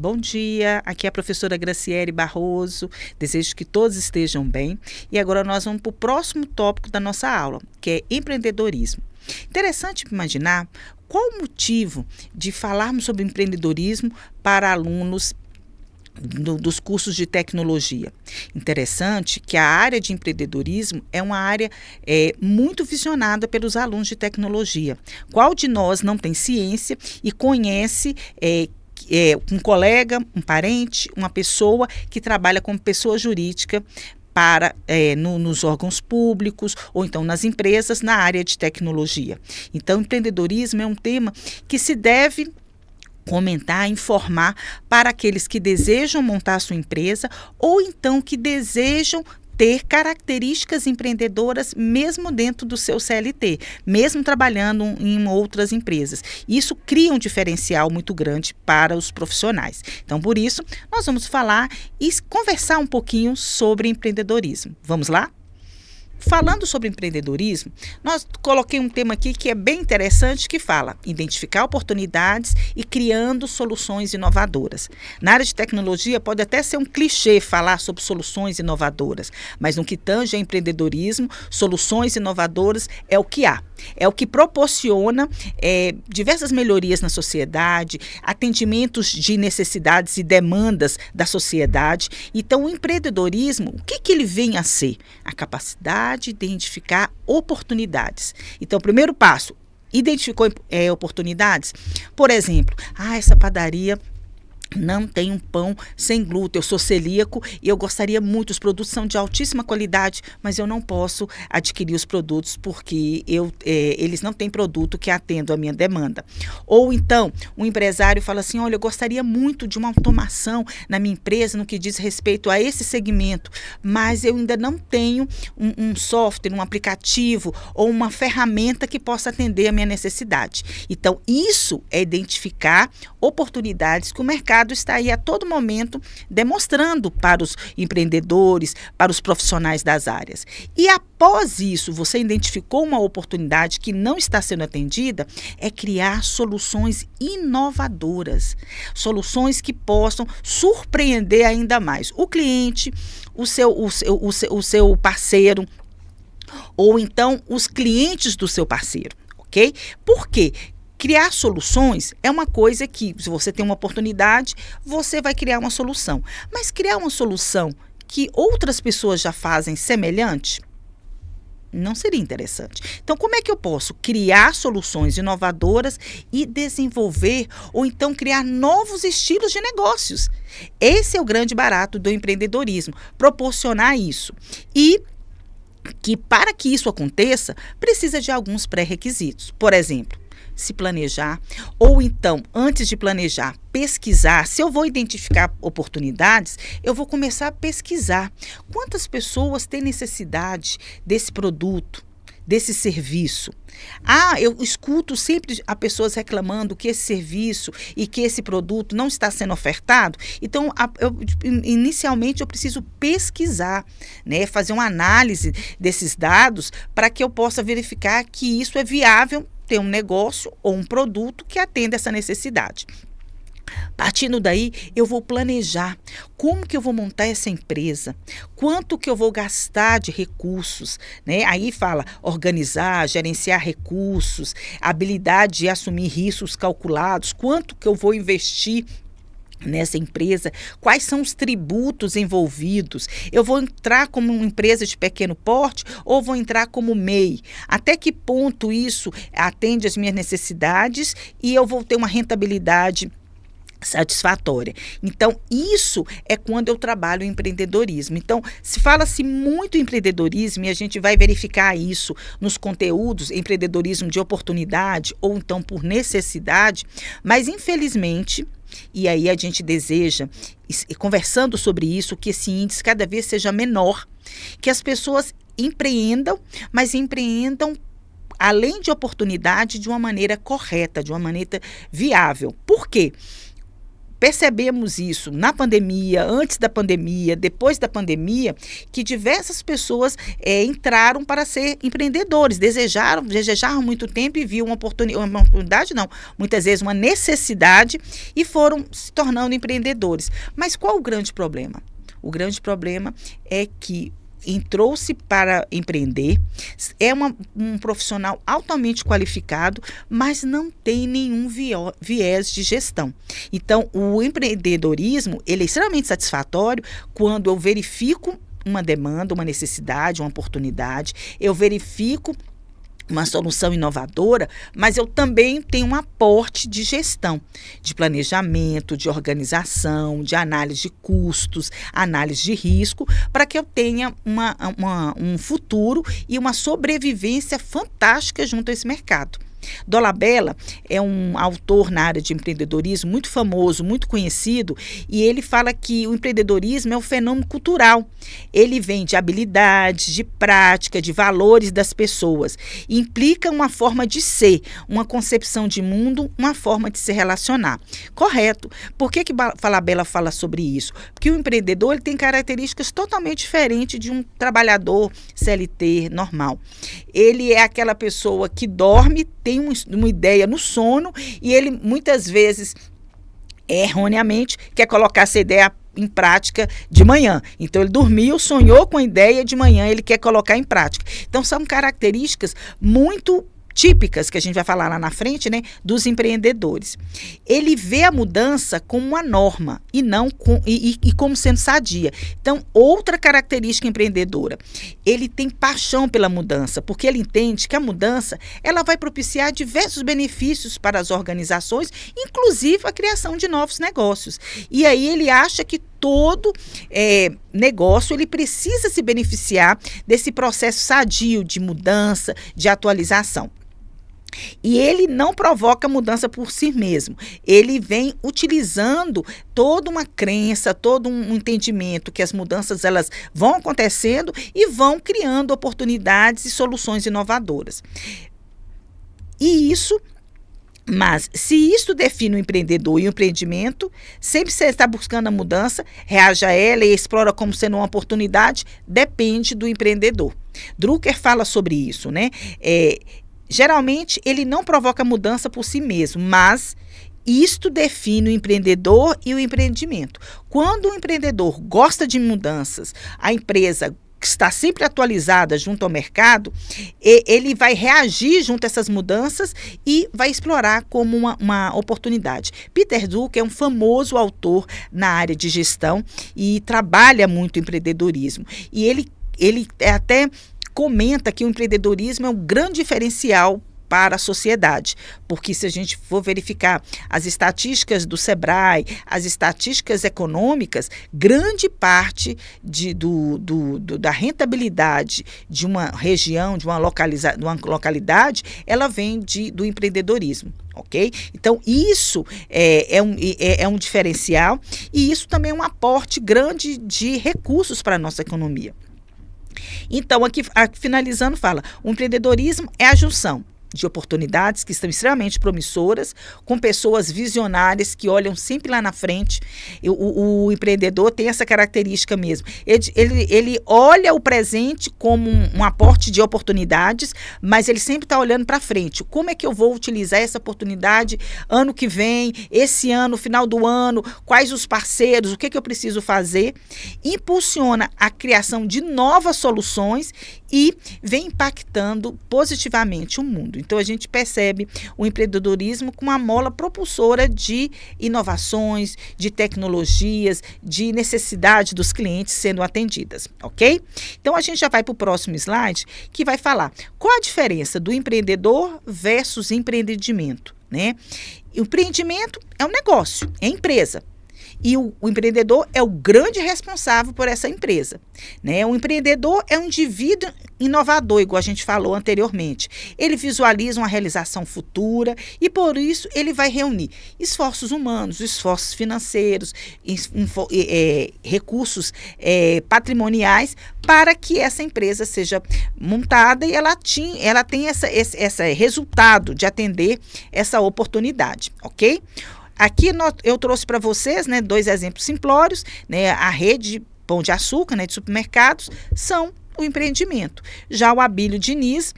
Bom dia, aqui é a professora Graciele Barroso, desejo que todos estejam bem e agora nós vamos para o próximo tópico da nossa aula, que é empreendedorismo. Interessante imaginar qual o motivo de falarmos sobre empreendedorismo para alunos dos cursos de tecnologia. Interessante que a área de empreendedorismo é uma área muito visionada pelos alunos de tecnologia. Qual de nós não tem ciência e conhece um colega, um parente, uma pessoa que trabalha como pessoa jurídica nos órgãos públicos ou então nas empresas na área de tecnologia. Então, empreendedorismo é um tema que se deve comentar, informar para aqueles que desejam montar sua empresa ou então que desejam ter características empreendedoras mesmo dentro do seu CLT, mesmo trabalhando em outras empresas. Isso cria um diferencial muito grande para os profissionais. Então, por isso, nós vamos falar e conversar um pouquinho sobre empreendedorismo. Vamos lá? Falando sobre empreendedorismo, nós coloquei um tema aqui que é bem interessante, que fala identificar oportunidades e criando soluções inovadoras. Na área de tecnologia pode até ser um clichê falar sobre soluções inovadoras, mas no que tange a empreendedorismo, soluções inovadoras é o que há. É o que proporciona diversas melhorias na sociedade, atendimentos de necessidades e demandas da sociedade. Então, o empreendedorismo, o que ele vem a ser? A capacidade de identificar oportunidades. Então, o primeiro passo, identificou oportunidades? Por exemplo, essa padaria não tem um pão sem glúten, eu sou celíaco e eu gostaria muito, os produtos são de altíssima qualidade, mas eu não posso adquirir os produtos porque eles não têm produto que atenda a minha demanda. Ou então, um empresário fala assim, olha, eu gostaria muito de uma automação na minha empresa no que diz respeito a esse segmento, mas eu ainda não tenho um software, um aplicativo ou uma ferramenta que possa atender a minha necessidade. Então, isso é identificar oportunidades que o mercado está aí a todo momento demonstrando para os empreendedores, para os profissionais das áreas. E após isso, você identificou uma oportunidade que não está sendo atendida, é criar soluções inovadoras, soluções que possam surpreender ainda mais o cliente, o seu parceiro, ou então os clientes do seu parceiro, ok? Por quê? Criar soluções é uma coisa que, se você tem uma oportunidade, você vai criar uma solução. Mas criar uma solução que outras pessoas já fazem semelhante, não seria interessante. Então, como é que eu posso criar soluções inovadoras e desenvolver, ou então criar novos estilos de negócios? Esse é o grande barato do empreendedorismo, proporcionar isso. E que para que isso aconteça, precisa de alguns pré-requisitos. Por exemplo, se planejar, ou então, antes de planejar, pesquisar. Se eu vou identificar oportunidades, eu vou começar a pesquisar. Quantas pessoas têm necessidade desse produto, desse serviço? Eu escuto sempre a pessoas reclamando que esse serviço e que esse produto não está sendo ofertado. Então, inicialmente, eu preciso pesquisar, né, fazer uma análise desses dados para que eu possa verificar que isso é viável, ter um negócio ou um produto que atenda essa necessidade. Partindo daí, eu vou planejar como que eu vou montar essa empresa, quanto que eu vou gastar de recursos, né? Aí fala organizar, gerenciar recursos, habilidade de assumir riscos calculados, quanto que eu vou investir nessa empresa, quais são os tributos envolvidos, eu vou entrar como uma empresa de pequeno porte ou vou entrar como MEI, até que ponto isso atende às minhas necessidades e eu vou ter uma rentabilidade satisfatória. Então, isso é quando eu trabalho em empreendedorismo. Então, se fala-se muito em empreendedorismo e a gente vai verificar isso nos conteúdos, empreendedorismo de oportunidade ou então por necessidade, mas infelizmente, e aí a gente deseja, conversando sobre isso, que esse índice cada vez seja menor, que as pessoas empreendam, mas empreendam além de oportunidade de uma maneira correta, de uma maneira viável. Por quê? percebemos isso na pandemia, antes da pandemia, depois da pandemia, que diversas pessoas entraram para ser empreendedores, desejaram há muito tempo e viam uma oportunidade, não, muitas vezes uma necessidade e foram se tornando empreendedores. Mas qual o grande problema? O grande problema é que entrou-se para empreender, é um profissional altamente qualificado, mas não tem nenhum viés de gestão. Então, o empreendedorismo, ele é extremamente satisfatório quando eu verifico uma demanda, uma necessidade, uma oportunidade, eu verifico uma solução inovadora, mas eu também tenho um aporte de gestão, de planejamento, de organização, de análise de custos, análise de risco, para que eu tenha um futuro e uma sobrevivência fantástica junto a esse mercado. Dolabella é um autor na área de empreendedorismo muito famoso, muito conhecido, e ele fala que o empreendedorismo é um fenômeno cultural. Ele vem de habilidades, de prática, de valores das pessoas. E implica uma forma de ser, uma concepção de mundo, uma forma de se relacionar. Correto. Por que Dolabella fala sobre isso? Porque o empreendedor ele tem características totalmente diferentes de um trabalhador CLT normal. Ele é aquela pessoa que dorme, tem uma ideia no sono e ele muitas vezes, erroneamente, quer colocar essa ideia em prática de manhã. Então, ele dormiu, sonhou com a ideia, de manhã ele quer colocar em prática. Então, são características muito típicas, que a gente vai falar lá na frente, né, dos empreendedores. Ele vê a mudança como uma norma e não como sendo sadia. Então, outra característica empreendedora, ele tem paixão pela mudança, porque ele entende que a mudança ela vai propiciar diversos benefícios para as organizações, inclusive a criação de novos negócios. E aí ele acha que todo negócio ele precisa se beneficiar desse processo sadio de mudança, de atualização. E ele não provoca mudança por si mesmo. Ele vem utilizando toda uma crença, todo um entendimento que as mudanças elas vão acontecendo e vão criando oportunidades e soluções inovadoras. Mas se isso define o empreendedor e o empreendimento, sempre você está buscando a mudança, reage a ela e explora como sendo uma oportunidade, depende do empreendedor. Drucker fala sobre isso, né? Geralmente, ele não provoca mudança por si mesmo, mas isto define o empreendedor e o empreendimento. Quando o empreendedor gosta de mudanças, a empresa está sempre atualizada junto ao mercado, ele vai reagir junto a essas mudanças e vai explorar como uma oportunidade. Peter Drucker é um famoso autor na área de gestão e trabalha muito empreendedorismo. E ele até comenta que o empreendedorismo é um grande diferencial para a sociedade, porque se a gente for verificar as estatísticas do Sebrae, as estatísticas econômicas, grande parte da rentabilidade de uma região, de uma localidade, ela vem do empreendedorismo. Ok? Então, isso é um diferencial e isso também é um aporte grande de recursos para a nossa economia. Então, aqui finalizando, fala, o empreendedorismo é a junção de oportunidades que estão extremamente promissoras, com pessoas visionárias que olham sempre lá na frente. O empreendedor tem essa característica mesmo. Ele olha o presente como um aporte de oportunidades, mas ele sempre está olhando para frente. Como é que eu vou utilizar essa oportunidade ano que vem, esse ano, final do ano, quais os parceiros, o que eu preciso fazer? Impulsiona a criação de novas soluções e vem impactando positivamente o mundo. Então, a gente percebe o empreendedorismo como uma mola propulsora de inovações, de tecnologias, de necessidade dos clientes sendo atendidas, ok? Então, a gente já vai para o próximo slide, que vai falar qual a diferença do empreendedor versus empreendimento, né? O empreendimento é um negócio, é empresa. E o empreendedor é o grande responsável por essa empresa, né? O empreendedor é um indivíduo inovador, igual a gente falou anteriormente. Ele visualiza uma realização futura e, por isso, ele vai reunir esforços humanos, esforços financeiros, recursos patrimoniais para que essa empresa seja montada e ela tenha esse resultado de atender essa oportunidade, ok? aqui eu trouxe para vocês, né, 2 exemplos simplórios, né, a rede Pão de Açúcar, né, de supermercados, são o empreendimento. Já o Abílio Diniz,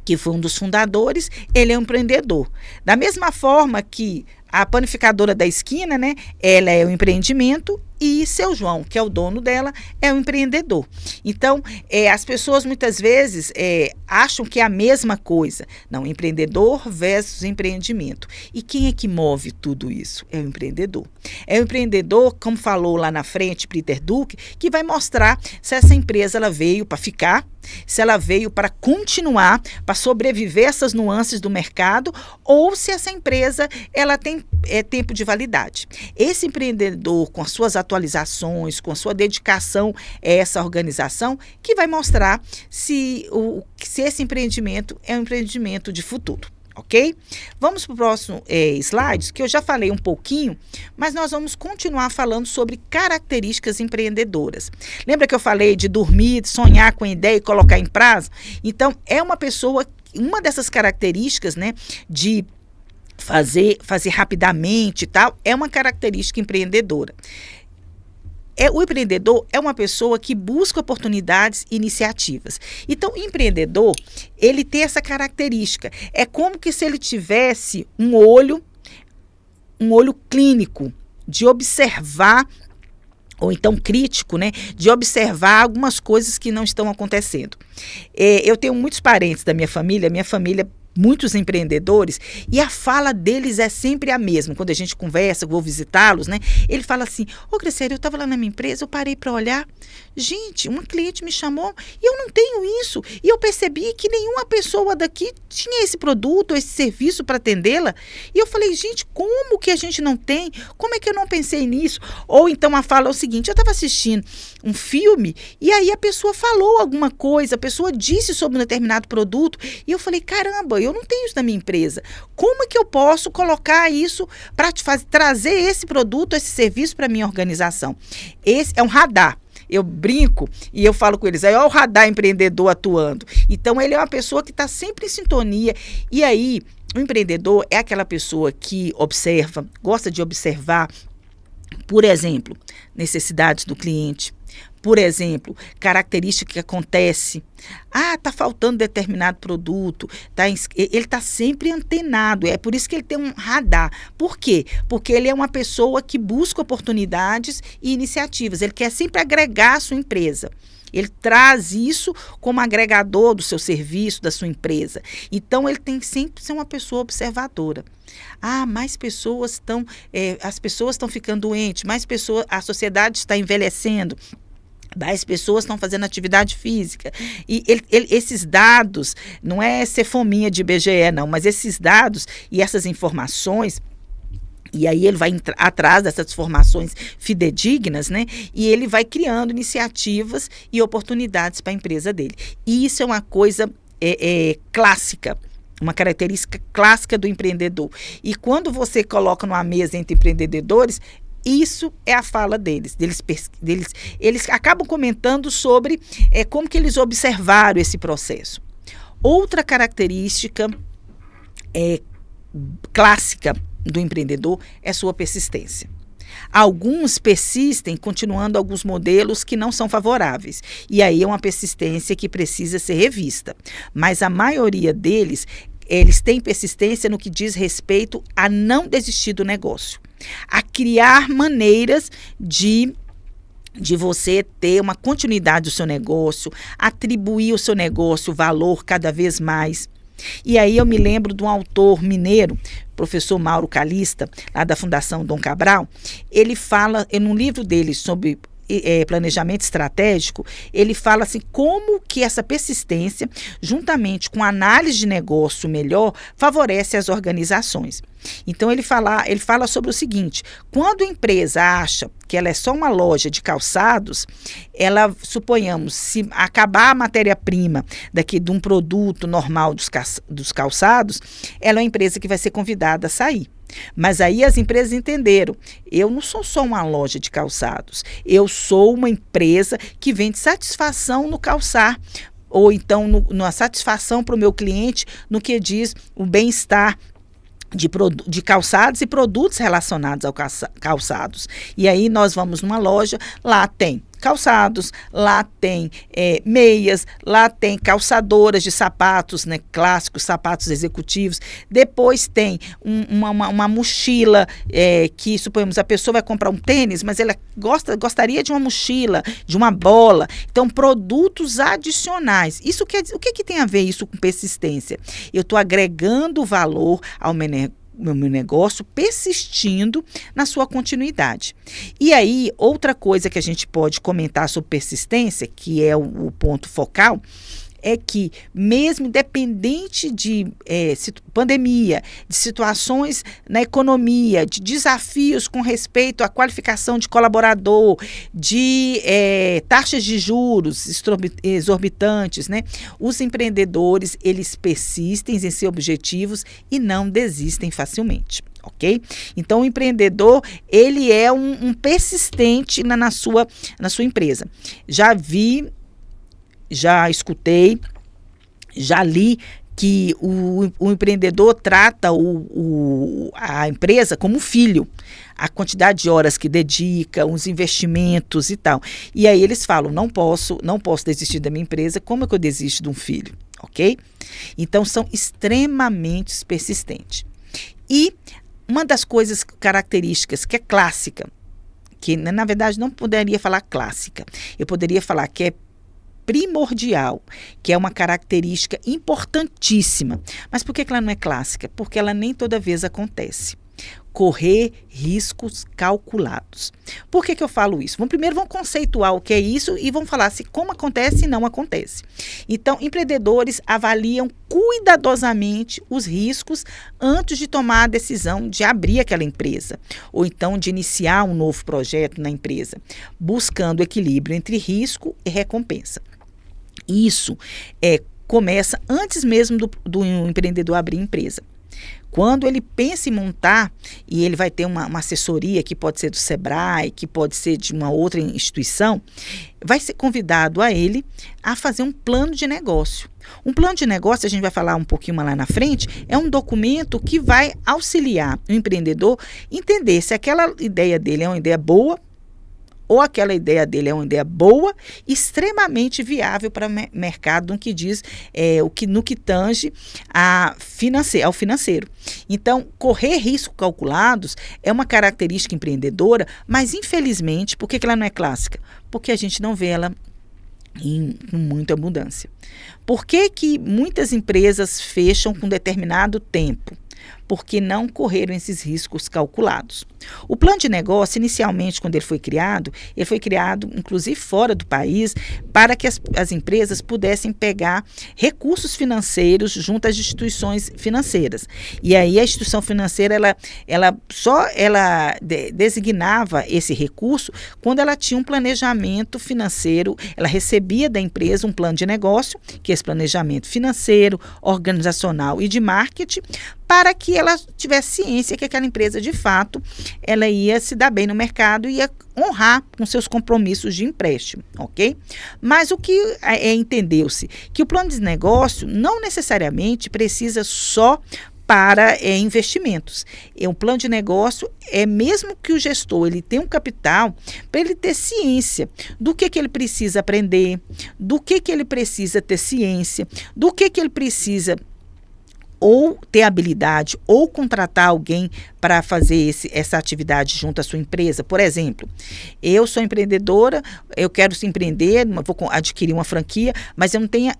que foi um dos fundadores, ele é um empreendedor. Da mesma forma que a panificadora da esquina, né, ela é um empreendimento, e seu João, que é o dono dela, é um empreendedor. Então, as pessoas muitas vezes acham que é a mesma coisa. Não, empreendedor versus empreendimento. E quem é que move tudo isso? É o empreendedor. É o empreendedor, como falou lá na frente Peter Drucker, que vai mostrar se essa empresa ela veio para ficar, se ela veio para continuar, para sobreviver essas nuances do mercado, ou se essa empresa ela tem tempo de validade. Esse empreendedor, com as suas atualizações, com a sua dedicação a essa organização, que vai mostrar se esse empreendimento é um empreendimento de futuro. Ok? Vamos para o próximo slide, que eu já falei um pouquinho, mas nós vamos continuar falando sobre características empreendedoras. Lembra que eu falei de dormir, sonhar com a ideia e colocar em prazo? Então, é uma pessoa, uma dessas características, né, de fazer rapidamente e tal, é uma característica empreendedora. O empreendedor é uma pessoa que busca oportunidades e iniciativas. Então, o empreendedor, ele tem essa característica. É como que se ele tivesse um olho clínico de observar, ou então crítico, né, de observar algumas coisas que não estão acontecendo. Eu tenho muitos parentes da minha família muitos empreendedores, e a fala deles é sempre a mesma. Quando a gente conversa, vou visitá-los, né? Ele fala assim: ô Graciele, eu estava lá na minha empresa, eu parei para olhar, gente, uma cliente me chamou e eu não tenho isso, e eu percebi que nenhuma pessoa daqui tinha esse produto, esse serviço para atendê-la, e eu falei, gente, como que a gente não tem? Como é que eu não pensei nisso? Ou então a fala é o seguinte: eu estava assistindo um filme e aí a pessoa falou alguma coisa, a pessoa disse sobre um determinado produto, e eu falei, caramba, eu não tenho isso na minha empresa. Como é que eu posso colocar isso para trazer esse produto, esse serviço para a minha organização? Esse é um radar. Eu brinco e eu falo com eles, aí olha o radar empreendedor atuando. Então, ele é uma pessoa que está sempre em sintonia. E aí, o empreendedor é aquela pessoa que observa, gosta de observar, por exemplo, necessidades do cliente. Por exemplo, característica que acontece. Está faltando determinado produto. Ele está sempre antenado. É por isso que ele tem um radar. Por quê? Porque ele é uma pessoa que busca oportunidades e iniciativas. Ele quer sempre agregar a sua empresa. Ele traz isso como agregador do seu serviço, da sua empresa. Então, ele tem que sempre ser uma pessoa observadora. Mais pessoas estão... as pessoas estão ficando doentes, mais pessoas, a sociedade está envelhecendo. Mais pessoas estão fazendo atividade física. E esses dados, não é ser fominha de IBGE, não, mas esses dados e essas informações, e aí ele vai atrás dessas informações fidedignas, né? E ele vai criando iniciativas e oportunidades para a empresa dele. E isso é uma coisa clássica. Uma característica clássica do empreendedor. E quando você coloca numa mesa entre empreendedores, isso é a fala deles. Eles acabam comentando sobre como que eles observaram esse processo. Outra característica clássica do empreendedor é sua persistência. Alguns persistem continuando alguns modelos que não são favoráveis. E aí é uma persistência que precisa ser revista. Mas a maioria deles, eles têm persistência no que diz respeito a não desistir do negócio, a criar maneiras de você ter uma continuidade do seu negócio, atribuir ao seu negócio valor cada vez mais. E aí eu me lembro de um autor mineiro, professor Mauro Calista, lá da Fundação Dom Cabral. Ele fala, num livro dele sobre planejamento estratégico, ele fala assim, como que essa persistência, juntamente com a análise de negócio melhor, favorece as organizações. Então, ele fala sobre o seguinte: quando a empresa acha que ela é só uma loja de calçados, ela, suponhamos, se acabar a matéria-prima daqui de um produto normal dos calçados, ela é uma empresa que vai ser convidada a sair. Mas aí as empresas entenderam, eu não sou só uma loja de calçados, eu sou uma empresa que vende satisfação no calçar, ou então na satisfação para o meu cliente no que diz o bem-estar de calçados e produtos relacionados ao calçados. E aí nós vamos numa loja, lá tem calçados, lá tem meias, lá tem calçadoras de sapatos, né, clássicos, sapatos executivos. Depois tem uma mochila, que suponhamos a pessoa vai comprar um tênis, mas ela gostaria de uma mochila, de uma bola. Então, produtos adicionais. Isso o que tem a ver isso com persistência? Eu estou agregando valor ao meu negócio, persistindo na sua continuidade. E aí, outra coisa que a gente pode comentar sobre persistência, que é o ponto focal, é que mesmo independente de pandemia, de situações na economia, de desafios com respeito à qualificação de colaborador, de taxas de juros exorbitantes, né? Os empreendedores, eles persistem em seus objetivos e não desistem facilmente. Ok? Então, o empreendedor, ele é um persistente na sua empresa. Já escutei, já li que o empreendedor trata a empresa como um filho, a quantidade de horas que dedica, os investimentos e tal. E aí eles falam, não posso desistir da minha empresa, como é que eu desisto de um filho? Ok? Então, são extremamente persistentes. E uma das coisas características que é clássica, que na verdade não poderia falar clássica, eu poderia falar que é primordial, que é uma característica importantíssima. Mas por que ela não é clássica? Porque ela nem toda vez acontece. Correr riscos calculados. Por que eu falo isso? Primeiro vamos conceituar o que é isso e vamos falar se como acontece e não acontece. Então, empreendedores avaliam cuidadosamente os riscos antes de tomar a decisão de abrir aquela empresa ou então de iniciar um novo projeto na empresa, buscando equilíbrio entre risco e recompensa. Isso começa antes mesmo do empreendedor abrir empresa. Quando ele pensa em montar, e ele vai ter uma assessoria que pode ser do Sebrae, que pode ser de uma outra instituição, vai ser convidado a ele a fazer um plano de negócio. Um plano de negócio, a gente vai falar um pouquinho lá na frente, é um documento que vai auxiliar o empreendedor a entender se aquela ideia dele é uma ideia boa, ou aquela ideia dele é uma ideia boa, extremamente viável para o mercado no que diz, no que tange ao financeiro. Então, correr riscos calculados é uma característica empreendedora, mas infelizmente, por que ela não é clássica? Porque a gente não vê ela com muita abundância. Por que muitas empresas fecham com determinado tempo? Porque não correram esses riscos calculados. O plano de negócio, inicialmente, quando ele foi criado inclusive fora do país, para que as empresas pudessem pegar recursos financeiros junto às instituições financeiras. E aí a instituição financeira, ela designava esse recurso quando ela tinha um planejamento financeiro, ela recebia da empresa um plano de negócio, que é esse planejamento financeiro, organizacional e de marketing, para que ela tivesse ciência que aquela empresa, de fato, ela ia se dar bem no mercado e ia honrar com seus compromissos de empréstimo, ok? Mas o que entendeu-se? Que o plano de negócio não necessariamente precisa só para investimentos. Um plano de negócio mesmo que o gestor ele tenha um capital, para ele ter ciência do que ele precisa aprender, do que ele precisa ter ciência, do que ele precisa ou ter habilidade, ou contratar alguém para fazer essa atividade junto à sua empresa. Por exemplo, eu sou empreendedora, eu quero empreender, vou adquirir uma franquia, mas eu não tenho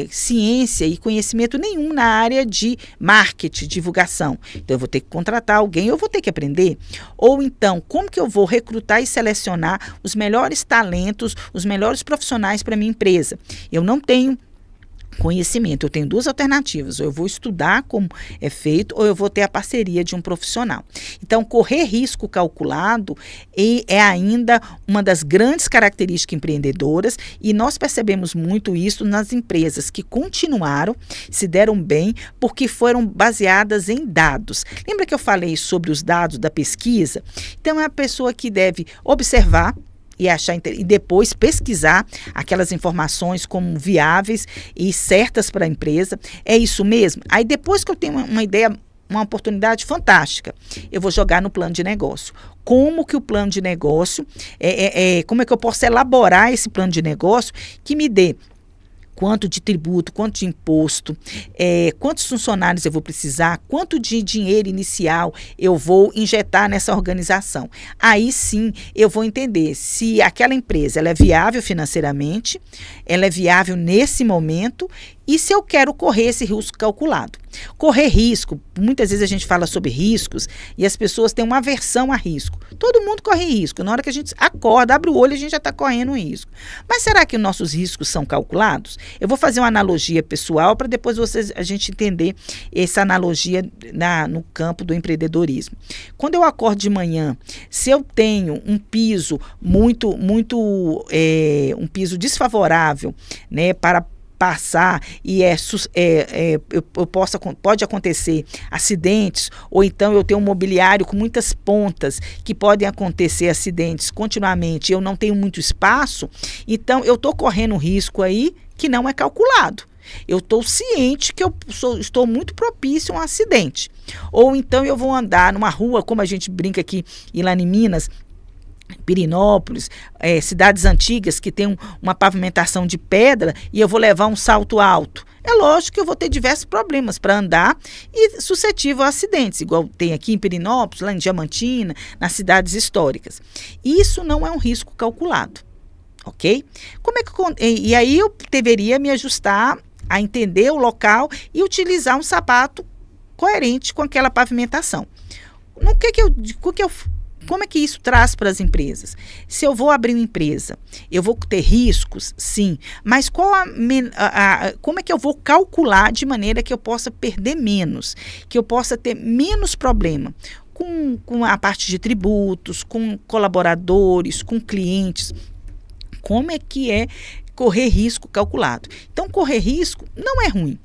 ciência e conhecimento nenhum na área de marketing, divulgação. Então, eu vou ter que contratar alguém, eu vou ter que aprender. Ou então, como que eu vou recrutar e selecionar os melhores talentos, os melhores profissionais para a minha empresa? Eu não tenho conhecimento, eu tenho duas alternativas, ou eu vou estudar como é feito, ou eu vou ter a parceria de um profissional. Então, correr risco calculado é ainda uma das grandes características empreendedoras, e nós percebemos muito isso nas empresas que continuaram, se deram bem, porque foram baseadas em dados. Lembra que eu falei sobre os dados da pesquisa? Então, é a pessoa que deve observar e depois pesquisar aquelas informações como viáveis e certas para a empresa. É isso mesmo? Aí depois que eu tenho uma ideia uma oportunidade fantástica. Eu vou jogar no plano de negócio. Como que o plano de negócio, como é que eu posso elaborar esse plano de negócio que me dê quanto de tributo, quanto de imposto, quantos funcionários eu vou precisar, quanto de dinheiro inicial eu vou injetar nessa organização. Aí sim eu vou entender se aquela empresa ela é viável financeiramente, ela é viável nesse momento e se eu quero correr esse risco calculado. Correr risco, muitas vezes a gente fala sobre riscos e as pessoas têm uma aversão a risco. Todo mundo corre risco. Na hora que a gente acorda, abre o olho, a gente já está correndo um risco. Mas será que nossos riscos são calculados? Eu vou fazer uma analogia pessoal para depois a gente entender essa analogia no campo do empreendedorismo. Quando eu acordo de manhã, se eu tenho um piso um piso desfavorável, né, para passar e pode acontecer acidentes, ou então eu tenho um mobiliário com muitas pontas que podem acontecer acidentes continuamente, eu não tenho muito espaço, então eu estou correndo um risco aí que não é calculado. Eu estou ciente que estou muito propício a um acidente. Ou então eu vou andar numa rua, como a gente brinca aqui lá em Minas, Pirinópolis, cidades antigas que tem uma pavimentação de pedra e eu vou levar um salto alto. É lógico que eu vou ter diversos problemas para andar e suscetível a acidentes, igual tem aqui em Pirinópolis, lá em Diamantina, nas cidades históricas. Isso não é um risco calculado, ok? E aí eu deveria me ajustar a entender o local e utilizar um sapato coerente com aquela pavimentação. Como é que isso traz para as empresas? Se eu vou abrir uma empresa, eu vou ter riscos? Sim. Mas como é que eu vou calcular de maneira que eu possa perder menos? Que eu possa ter menos problema com a parte de tributos, com colaboradores, com clientes? Como é que é correr risco calculado? Então, correr risco não é ruim.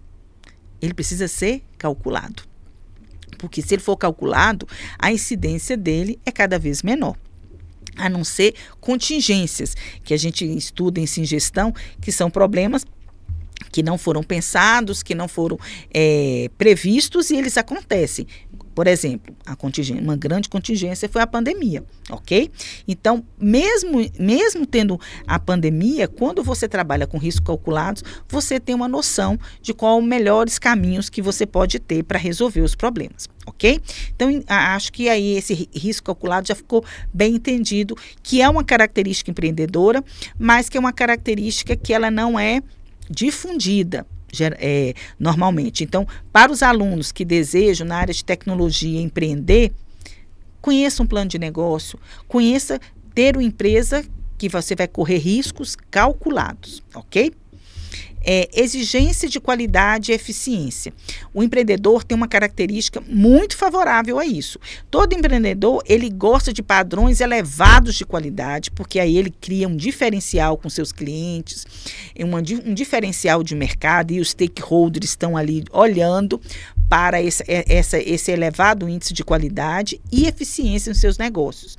Ele precisa ser calculado. Porque se ele for calculado, a incidência dele é cada vez menor. A não ser contingências, que a gente estuda em Singestão, que são problemas que não foram pensados, que não foram previstos e eles acontecem. Por exemplo, uma grande contingência foi a pandemia, ok? Então, mesmo tendo a pandemia, quando você trabalha com riscos calculados, você tem uma noção de quais os melhores caminhos que você pode ter para resolver os problemas, ok? Então, acho que aí esse risco calculado já ficou bem entendido, que é uma característica empreendedora, mas que é uma característica que ela não é difundida normalmente. Então, para os alunos que desejam na área de tecnologia empreender, conheça um plano de negócio, conheça ter uma empresa que você vai correr riscos calculados, ok? Exigência de qualidade e eficiência. O empreendedor tem uma característica muito favorável a isso. Todo empreendedor, ele gosta de padrões elevados de qualidade, porque aí ele cria um diferencial com seus clientes, um diferencial de mercado, e os stakeholders estão ali olhando para esse elevado índice de qualidade e eficiência nos seus negócios.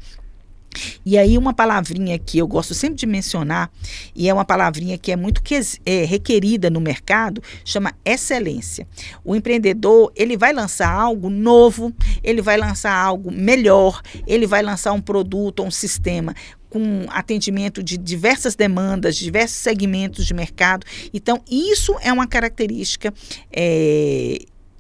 E aí uma palavrinha que eu gosto sempre de mencionar, e é uma palavrinha que é muito requerida no mercado, chama excelência. O empreendedor, ele vai lançar algo novo, ele vai lançar algo melhor, ele vai lançar um produto ou um sistema com atendimento de diversas demandas, diversos segmentos de mercado. Então, isso é uma característica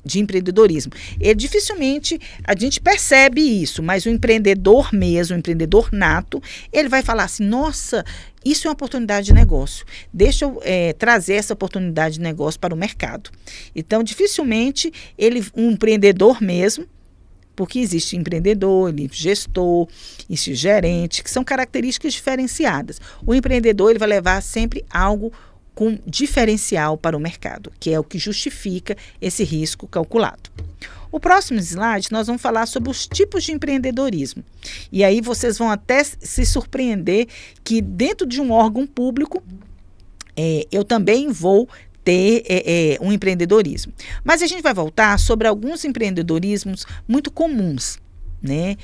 de empreendedorismo. Dificilmente a gente percebe isso, mas o empreendedor mesmo, o empreendedor nato, ele vai falar assim, nossa, isso é uma oportunidade de negócio, deixa eu trazer essa oportunidade de negócio para o mercado. Então, dificilmente um empreendedor mesmo, porque existe empreendedor, gestor, existe gerente, que são características diferenciadas. O empreendedor, ele vai levar sempre algo com diferencial para o mercado, que é o que justifica esse risco calculado. O próximo slide, nós vamos falar sobre os tipos de empreendedorismo. E aí vocês vão até se surpreender que dentro de um órgão público, eu também vou ter um empreendedorismo. Mas a gente vai voltar sobre alguns empreendedorismos muito comuns, né?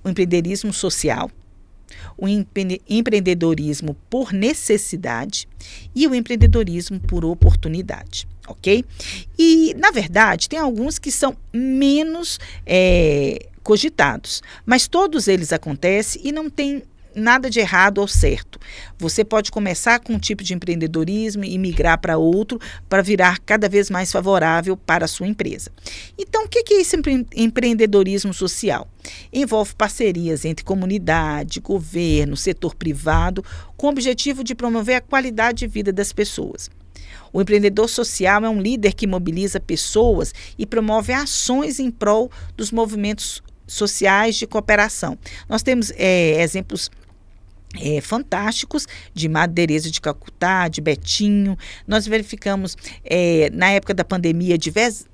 O empreendedorismo social, o empreendedorismo por necessidade e o empreendedorismo por oportunidade, ok? E, na verdade, tem alguns que são menos cogitados, mas todos eles acontecem e não tem nada de errado ou certo. Você pode começar com um tipo de empreendedorismo e migrar para outro para virar cada vez mais favorável para a sua empresa. Então, o que é esse empreendedorismo social? Envolve parcerias entre comunidade, governo, setor privado, com o objetivo de promover a qualidade de vida das pessoas. O empreendedor social é um líder que mobiliza pessoas e promove ações em prol dos movimentos sociais de cooperação. Nós temos exemplos fantásticos de Madre Teresa de Calcutá, de Betinho. Nós verificamos na época da pandemia diversos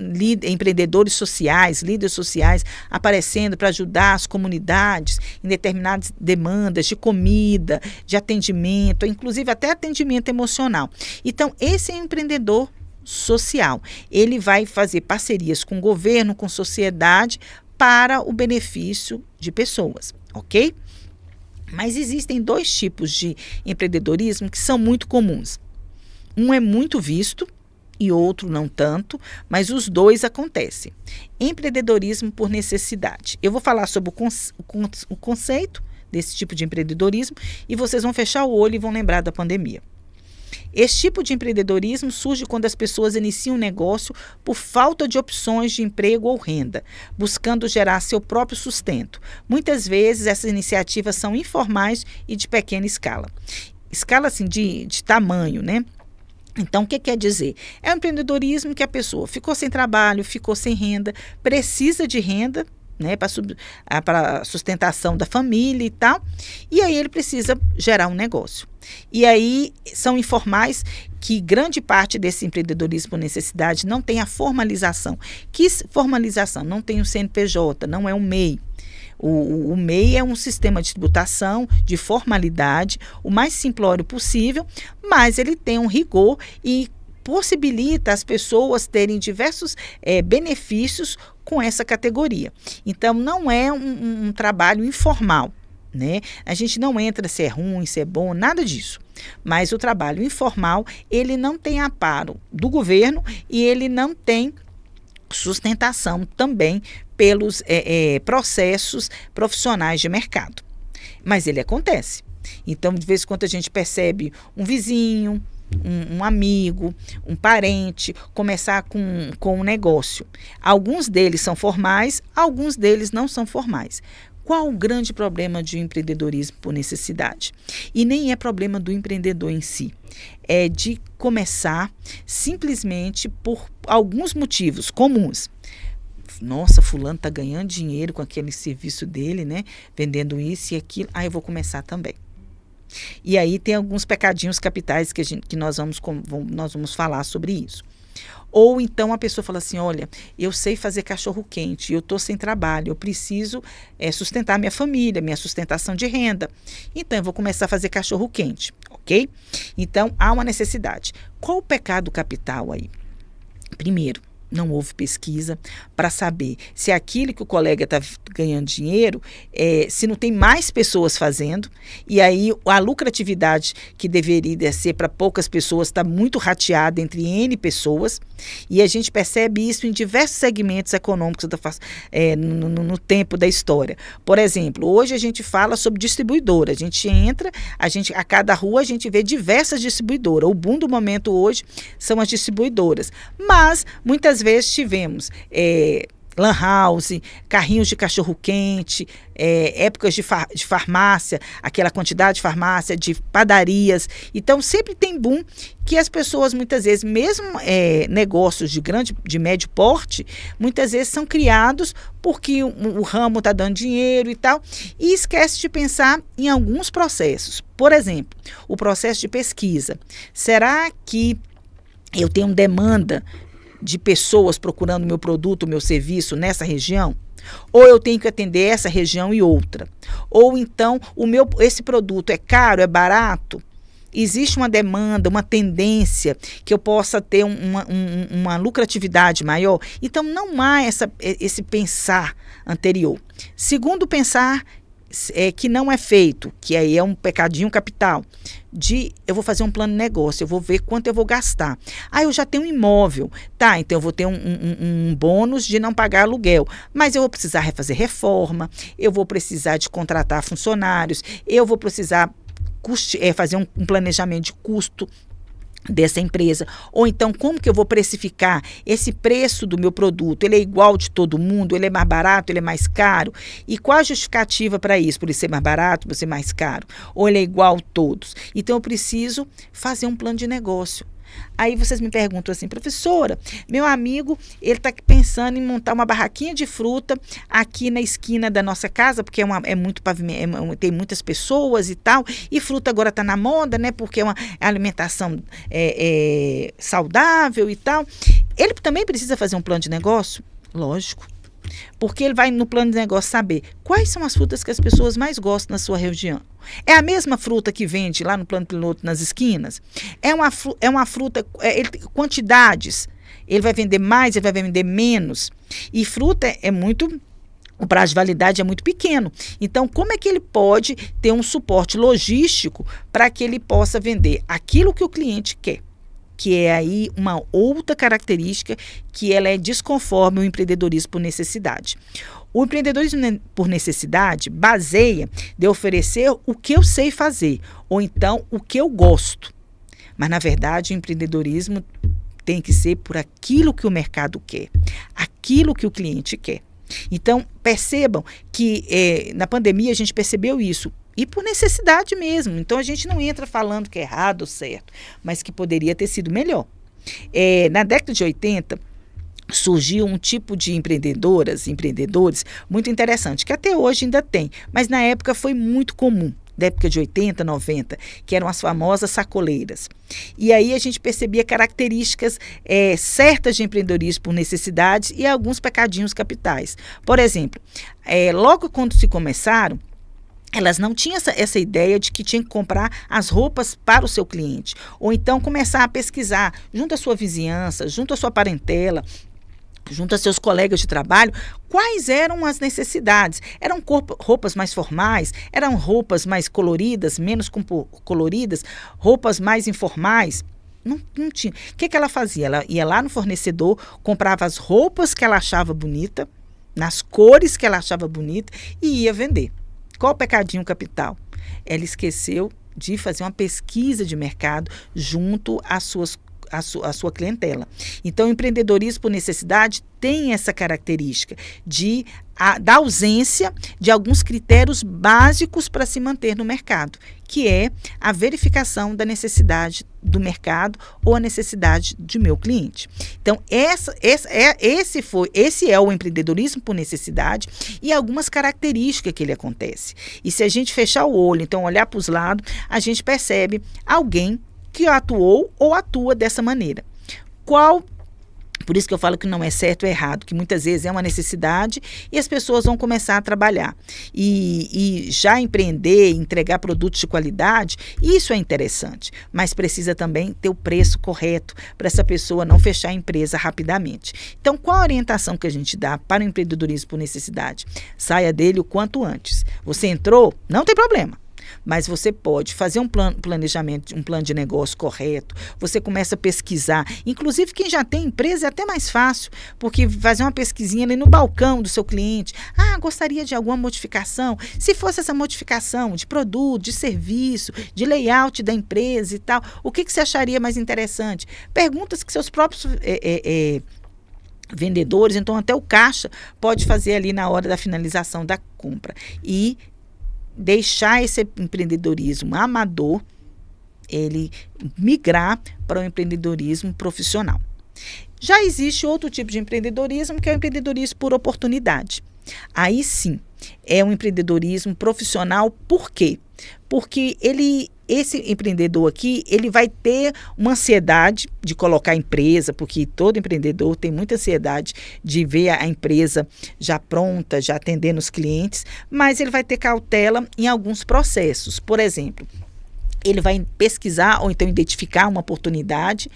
empreendedores sociais, líderes sociais aparecendo para ajudar as comunidades em determinadas demandas de comida, de atendimento, inclusive até atendimento emocional. Então, esse é um empreendedor social. Ele vai fazer parcerias com o governo, com a sociedade para o benefício de pessoas, ok? Mas existem dois tipos de empreendedorismo que são muito comuns. Um é muito visto e outro não tanto, mas os dois acontecem. Empreendedorismo por necessidade. Eu vou falar sobre o conceito desse tipo de empreendedorismo e vocês vão fechar o olho e vão lembrar da pandemia. Esse tipo de empreendedorismo surge quando as pessoas iniciam um negócio por falta de opções de emprego ou renda, buscando gerar seu próprio sustento. Muitas vezes essas iniciativas são informais e de pequena escala. Escala assim de tamanho, né? Então, o que quer dizer? É um empreendedorismo que a pessoa ficou sem trabalho, ficou sem renda, precisa de renda, né, para sustentação da família e tal, e aí ele precisa gerar um negócio. E aí são informais que grande parte desse empreendedorismo por necessidade não tem a formalização. Que formalização? Não tem o CNPJ, não é o MEI. O MEI é um sistema de tributação, de formalidade, o mais simplório possível, mas ele tem um rigor e possibilita as pessoas terem diversos benefícios com essa categoria. Então, não é um trabalho informal, né? A gente não entra se é ruim, se é bom, nada disso. Mas o trabalho informal, ele não tem amparo do governo e ele não tem sustentação também pelos processos profissionais de mercado. Mas ele acontece. Então, de vez em quando a gente percebe um vizinho, um amigo, um parente, começar com um negócio. Alguns deles são formais, alguns deles não são formais. Qual o grande problema de empreendedorismo por necessidade? E nem é problema do empreendedor em si. É de começar simplesmente por alguns motivos comuns. Nossa, fulano está ganhando dinheiro com aquele serviço dele, né? Vendendo isso e aquilo. Eu vou começar também. E aí tem alguns pecadinhos capitais que nós vamos falar sobre isso. Ou então a pessoa fala assim, olha, eu sei fazer cachorro quente, eu estou sem trabalho, eu preciso sustentar minha família, minha sustentação de renda. Então eu vou começar a fazer cachorro quente, ok? Então há uma necessidade. Qual o pecado capital aí? Primeiro, não houve pesquisa para saber se aquilo que o colega está ganhando dinheiro, se não tem mais pessoas fazendo, e aí a lucratividade que deveria ser para poucas pessoas está muito rateada entre N pessoas, e a gente percebe isso em diversos segmentos econômicos no tempo da história. Por exemplo, hoje a gente fala sobre distribuidora, a gente entra, a cada rua a gente vê diversas distribuidoras, o boom do momento hoje são as distribuidoras, mas muitas vezes tivemos lan house, carrinhos de cachorro-quente, épocas de farmácia, aquela quantidade de farmácia, de padarias. Então, sempre tem boom que as pessoas, muitas vezes, mesmo negócios de médio porte, muitas vezes são criados porque o ramo está dando dinheiro e tal, e esquece de pensar em alguns processos. Por exemplo, o processo de pesquisa. Será que eu tenho demanda de pessoas procurando meu produto, meu serviço nessa região? Ou eu tenho que atender essa região e outra? Ou então, esse produto é caro, é barato? Existe uma demanda, uma tendência que eu possa ter uma lucratividade maior? Então, não há esse pensar anterior. Segundo pensar que não é feito, que aí é um pecadinho capital, eu vou fazer um plano de negócio, eu vou ver quanto eu vou gastar. Eu já tenho um imóvel, tá, então eu vou ter um bônus de não pagar aluguel, mas eu vou precisar fazer reforma, eu vou precisar de contratar funcionários, eu vou precisar fazer um planejamento de custo dessa empresa, ou então como que eu vou precificar esse preço do meu produto, ele é igual de todo mundo, ele é mais barato, ele é mais caro, e qual a justificativa para isso, por ele ser mais barato, por ser mais caro, ou ele é igual a todos. Então eu preciso fazer um plano de negócio. Aí vocês me perguntam assim, professora, meu amigo, ele está pensando em montar uma barraquinha de fruta aqui na esquina da nossa casa, porque é muito pavimento, tem muitas pessoas e tal, e fruta agora está na moda, né? Porque é uma alimentação saudável e tal. Ele também precisa fazer um plano de negócio? Lógico. Porque ele vai no plano de negócio saber quais são as frutas que as pessoas mais gostam na sua região. É a mesma fruta que vende lá no plano piloto nas esquinas? É uma fruta, quantidades. Ele vai vender mais, ele vai vender menos. E fruta o prazo de validade é muito pequeno. Então, como é que ele pode ter um suporte logístico para que ele possa vender aquilo que o cliente quer? Que é aí uma outra característica que ela é desconforme ao empreendedorismo por necessidade. O empreendedorismo por necessidade baseia de oferecer o que eu sei fazer, ou então o que eu gosto. Mas, na verdade, o empreendedorismo tem que ser por aquilo que o mercado quer, aquilo que o cliente quer. Então, percebam que na pandemia a gente percebeu isso. E por necessidade mesmo. Então, a gente não entra falando que é errado ou certo, mas que poderia ter sido melhor. Na década de 80, surgiu um tipo de empreendedores muito interessante, que até hoje ainda tem, mas na época foi muito comum, da época de 80, 90, que eram as famosas sacoleiras. E aí a gente percebia características certas de empreendedorismo por necessidade e alguns pecadinhos capitais. Por exemplo, logo quando se começaram, elas não tinham essa ideia de que tinha que comprar as roupas para o seu cliente. Ou então começar a pesquisar junto à sua vizinhança, junto à sua parentela, junto a seus colegas de trabalho, quais eram as necessidades. Eram roupas mais formais, eram roupas mais coloridas, menos coloridas, roupas mais informais. Não tinha. O que ela fazia? Ela ia lá no fornecedor, comprava as roupas que ela achava bonita, nas cores que ela achava bonita e ia vender. Qual o pecadinho capital? Ela esqueceu de fazer uma pesquisa de mercado junto à sua clientela. Então, o empreendedorismo por necessidade tem essa característica da ausência de alguns critérios básicos para se manter no mercado, que é a verificação da necessidade do mercado ou a necessidade do meu cliente. Então, esse é o empreendedorismo por necessidade e algumas características que ele acontece. E se a gente fechar o olho, então olhar para os lados, a gente percebe alguém que atuou ou atua dessa maneira. Por isso que eu falo que não é certo ou errado, que muitas vezes é uma necessidade e as pessoas vão começar a trabalhar. E já empreender, entregar produtos de qualidade, isso é interessante, mas precisa também ter o preço correto para essa pessoa não fechar a empresa rapidamente. Então, qual a orientação que a gente dá para o empreendedorismo por necessidade? Saia dele o quanto antes. Você entrou? Não tem problema. Mas você pode fazer um planejamento, um plano de negócio correto, você começa a pesquisar, inclusive quem já tem empresa é até mais fácil, porque fazer uma pesquisinha ali no balcão do seu cliente, gostaria de alguma modificação, se fosse essa modificação de produto, de serviço, de layout da empresa e tal, o que você acharia mais interessante? Perguntas que seus próprios vendedores, então até o caixa pode fazer ali na hora da finalização da compra e deixar esse empreendedorismo amador, ele migrar para o empreendedorismo profissional. Já existe outro tipo de empreendedorismo, que é o empreendedorismo por oportunidade. Aí sim, é um empreendedorismo profissional. Por quê? Porque esse empreendedor aqui, ele vai ter uma ansiedade de colocar a empresa, porque todo empreendedor tem muita ansiedade de ver a empresa já pronta, já atendendo os clientes, mas ele vai ter cautela em alguns processos. Por exemplo, Ele vai pesquisar ou então identificar uma oportunidade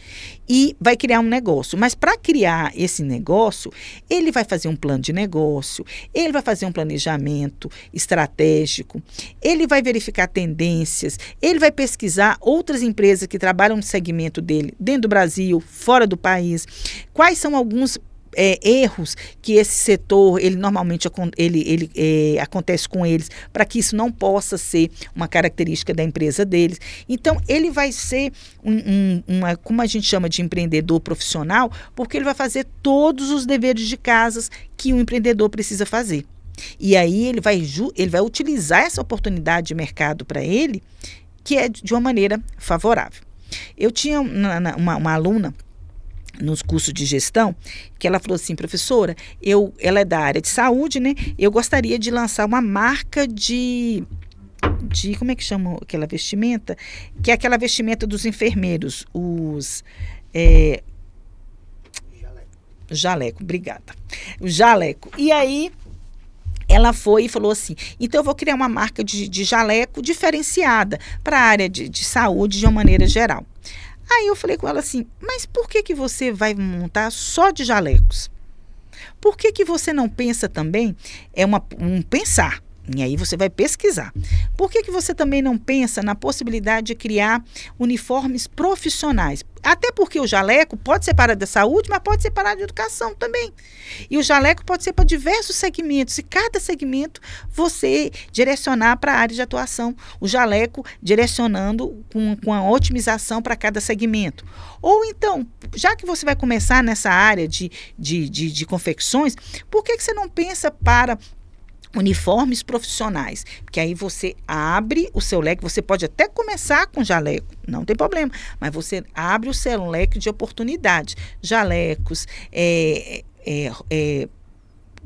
e vai criar um negócio. Mas para criar esse negócio, ele vai fazer um plano de negócio, ele vai fazer um planejamento estratégico, ele vai verificar tendências, ele vai pesquisar outras empresas que trabalham no segmento dele, dentro do Brasil, fora do país, quais são alguns erros que esse setor, ele normalmente acontece com eles, para que isso não possa ser uma característica da empresa deles. Então, ele vai ser como a gente chama de empreendedor profissional, porque ele vai fazer todos os deveres de casa que um empreendedor precisa fazer. E aí ele vai utilizar essa oportunidade de mercado para ele, que é de uma maneira favorável. Eu tinha uma aluna nos cursos de gestão, que ela falou assim: professora, ela é da área de saúde, né? Eu gostaria de lançar uma marca de como é que chama aquela vestimenta? Que é aquela vestimenta dos enfermeiros, os jaleco, obrigada. O jaleco. E aí ela foi e falou assim: então eu vou criar uma marca de jaleco diferenciada para a área de saúde de uma maneira geral. Aí eu falei com ela assim: mas por que você vai montar só de jalecos? Por que você não pensa também, pensar, e aí você vai pesquisar. Por que você também não pensa na possibilidade de criar uniformes profissionais? Até porque o jaleco pode ser para a área da saúde, mas pode ser para a área de educação também. E o jaleco pode ser para diversos segmentos, e cada segmento você direcionar para a área de atuação. O jaleco direcionando com a otimização para cada segmento. Ou então, já que você vai começar nessa área de confecções, por que você não pensa para uniformes profissionais? Porque aí você abre o seu leque, você pode até começar com jaleco, não tem problema, mas você abre o seu leque de oportunidades. Jalecos,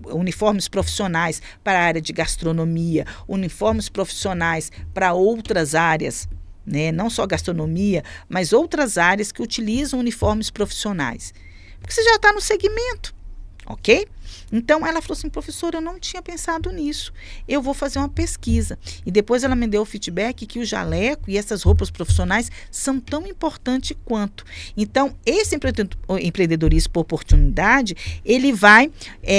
uniformes profissionais para a área de gastronomia, uniformes profissionais para outras áreas, né? Não só gastronomia, mas outras áreas que utilizam uniformes profissionais. Porque você já está no segmento, ok? Então, ela falou assim: professora, eu não tinha pensado nisso. Eu vou fazer uma pesquisa. E depois ela me deu o feedback que o jaleco e essas roupas profissionais são tão importantes quanto. Então, esse empreendedorismo por oportunidade, ele vai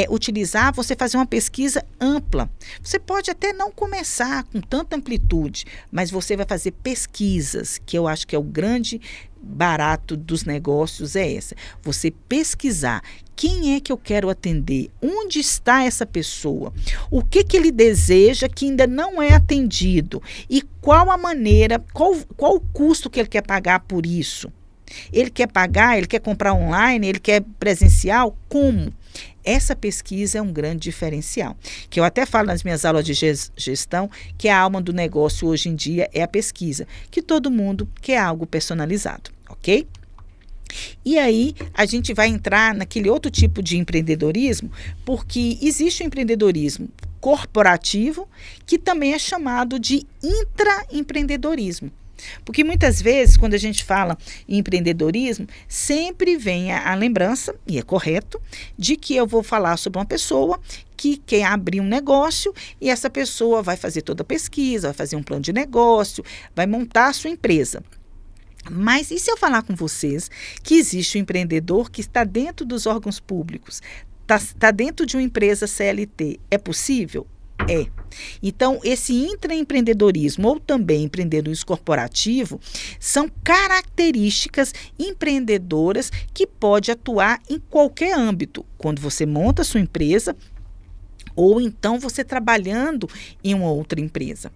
utilizar você fazer uma pesquisa ampla. Você pode até não começar com tanta amplitude, mas você vai fazer pesquisas, que eu acho que é o grande barato dos negócios, é essa. Você pesquisar quem é que eu quero atender, onde está essa pessoa, o que ele deseja que ainda não é atendido e qual a maneira, qual o custo que ele quer pagar por isso. Ele quer pagar, ele quer comprar online, ele quer presencial, como? Essa pesquisa é um grande diferencial, que eu até falo nas minhas aulas de gestão, que a alma do negócio hoje em dia é a pesquisa, que todo mundo quer algo personalizado, ok? E aí a gente vai entrar naquele outro tipo de empreendedorismo, porque existe o empreendedorismo corporativo, que também é chamado de intraempreendedorismo. Porque muitas vezes, quando a gente fala em empreendedorismo, sempre vem a lembrança, e é correto, de que eu vou falar sobre uma pessoa que quer abrir um negócio e essa pessoa vai fazer toda a pesquisa, vai fazer um plano de negócio, vai montar a sua empresa. Mas e se eu falar com vocês que existe um empreendedor que está dentro dos órgãos públicos, está dentro de uma empresa CLT? É possível? É. Então, esse intraempreendedorismo ou também empreendedorismo corporativo são características empreendedoras que pode atuar em qualquer âmbito. Quando você monta a sua empresa ou então você trabalhando em uma outra empresa.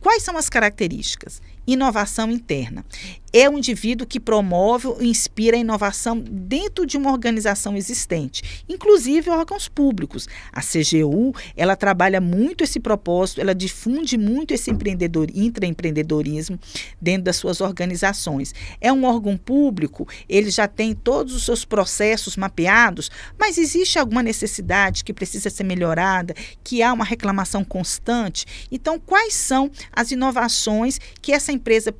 Quais são as características? Inovação interna. É um indivíduo que promove e inspira a inovação dentro de uma organização existente, inclusive órgãos públicos. A CGU, ela trabalha muito esse propósito, ela difunde muito esse intraempreendedorismo dentro das suas organizações. É um órgão público, ele já tem todos os seus processos mapeados, mas existe alguma necessidade que precisa ser melhorada, que há uma reclamação constante. Então, quais são as inovações que essa empresa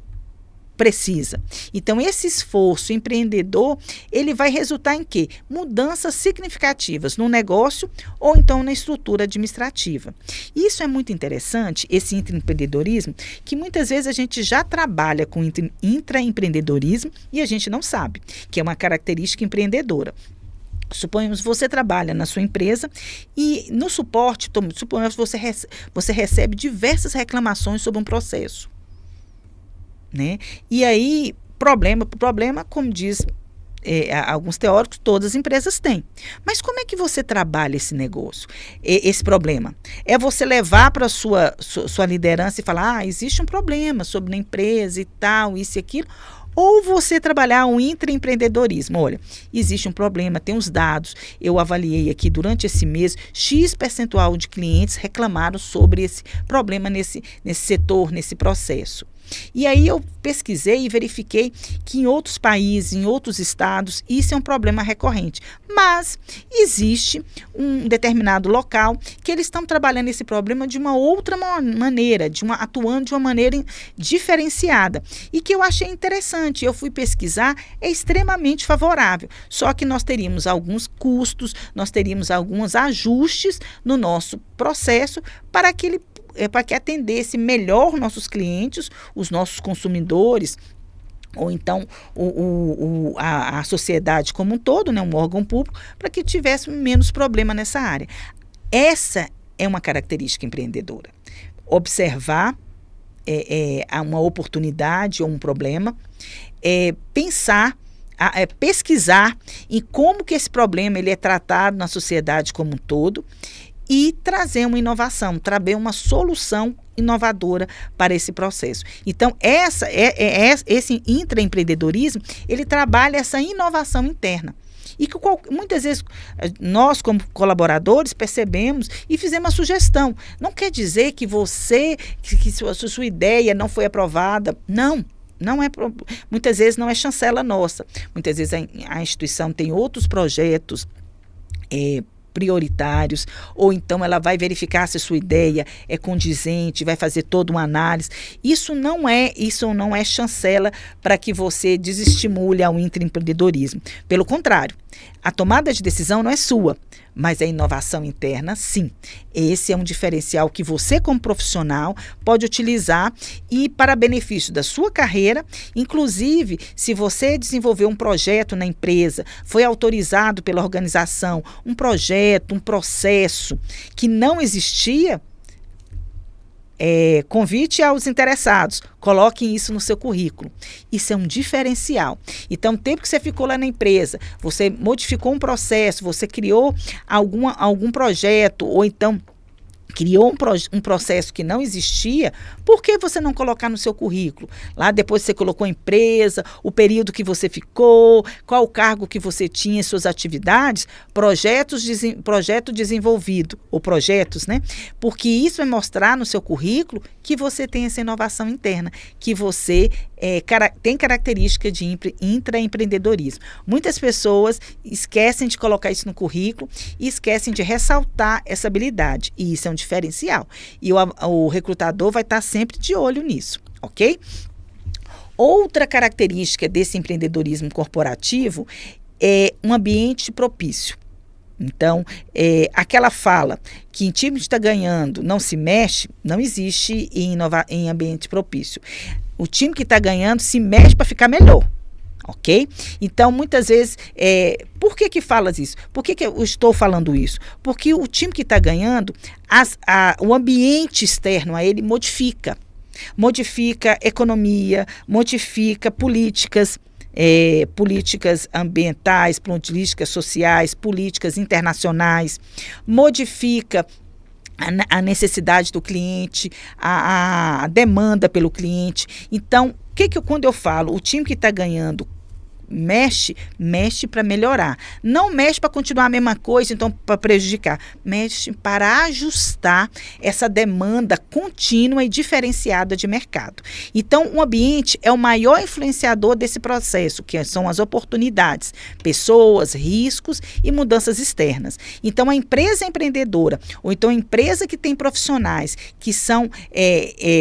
precisa. Então, esse esforço empreendedor, ele vai resultar em quê? Mudanças significativas no negócio ou então na estrutura administrativa. Isso é muito interessante, esse intraempreendedorismo, que muitas vezes a gente já trabalha com intraempreendedorismo e a gente não sabe, que é uma característica empreendedora. Suponhamos que você trabalha na sua empresa e no suporte, suponhamos que você recebe diversas reclamações sobre um processo, né? E aí, problema, como diz alguns teóricos, todas as empresas têm. Mas como é que você trabalha esse negócio, esse problema? É você levar para a sua liderança e falar, existe um problema sobre na empresa e tal, isso e aquilo, ou você trabalhar um intraempreendedorismo. Olha, existe um problema, tem os dados, eu avaliei aqui durante esse mês, X% de clientes reclamaram sobre esse problema nesse setor, nesse processo. E aí eu pesquisei e verifiquei que em outros países, em outros estados, isso é um problema recorrente. Mas existe um determinado local que eles estão trabalhando esse problema de uma outra maneira, atuando de uma maneira diferenciada. E que eu achei interessante, eu fui pesquisar, é extremamente favorável. Só que nós teríamos alguns custos, nós teríamos alguns ajustes no nosso processo para que atendesse melhor nossos clientes, os nossos consumidores, ou então a sociedade como um todo, né, um órgão público, para que tivesse menos problema nessa área. Essa é uma característica empreendedora. Observar uma oportunidade ou um problema, pesquisar em como que esse problema ele é tratado na sociedade como um todo, e trazer uma inovação, trazer uma solução inovadora para esse processo. Então, esse intraempreendedorismo, ele trabalha essa inovação interna. E que muitas vezes nós, como colaboradores, percebemos e fizemos uma sugestão. Não quer dizer que sua ideia não foi aprovada. Não. Muitas vezes não é chancela nossa. Muitas vezes a instituição tem outros projetos prioritários, ou então ela vai verificar se a sua ideia é condizente, vai fazer toda uma análise. Isso não é chancela para que você desestimule ao intraempreendedorismo. Pelo contrário, a tomada de decisão não é sua, mas a inovação interna, sim. Esse é um diferencial que você, como profissional, pode utilizar e para benefício da sua carreira, inclusive, se você desenvolveu um projeto na empresa, foi autorizado pela organização, um projeto, um processo que não existia, convite aos interessados, coloquem isso no seu currículo. Isso é um diferencial. Então, o tempo que você ficou lá na empresa, você modificou um processo, você criou algum projeto, ou então criou um processo que não existia, por que você não colocar no seu currículo? Lá depois você colocou a empresa, o período que você ficou, qual o cargo que você tinha, suas atividades, projeto desenvolvido, ou projetos, né? Porque isso vai mostrar no seu currículo que você tem essa inovação interna, que você tem característica de intraempreendedorismo. Muitas pessoas esquecem de colocar isso no currículo e esquecem de ressaltar essa habilidade. E isso é um diferencial. E o recrutador vai estar sempre de olho nisso, ok? Outra característica desse empreendedorismo corporativo é um ambiente propício. Então, aquela fala que o time está ganhando, não se mexe, não existe em ambiente propício. O time que está ganhando se mexe para ficar melhor, ok? Então, muitas vezes, por que falas isso? Por que eu estou falando isso? Porque o time que está ganhando, o ambiente externo a ele modifica economia, modifica políticas ambientais, políticas sociais, políticas internacionais, modifica a necessidade do cliente, a demanda pelo cliente. Então, quando eu falo o time que está ganhando mexe para melhorar. Não mexe para continuar a mesma coisa, então para prejudicar. Mexe para ajustar essa demanda contínua e diferenciada de mercado. Então, o ambiente é o maior influenciador desse processo, que são as oportunidades, pessoas, riscos e mudanças externas. Então, a empresa empreendedora, ou então a empresa que tem profissionais que são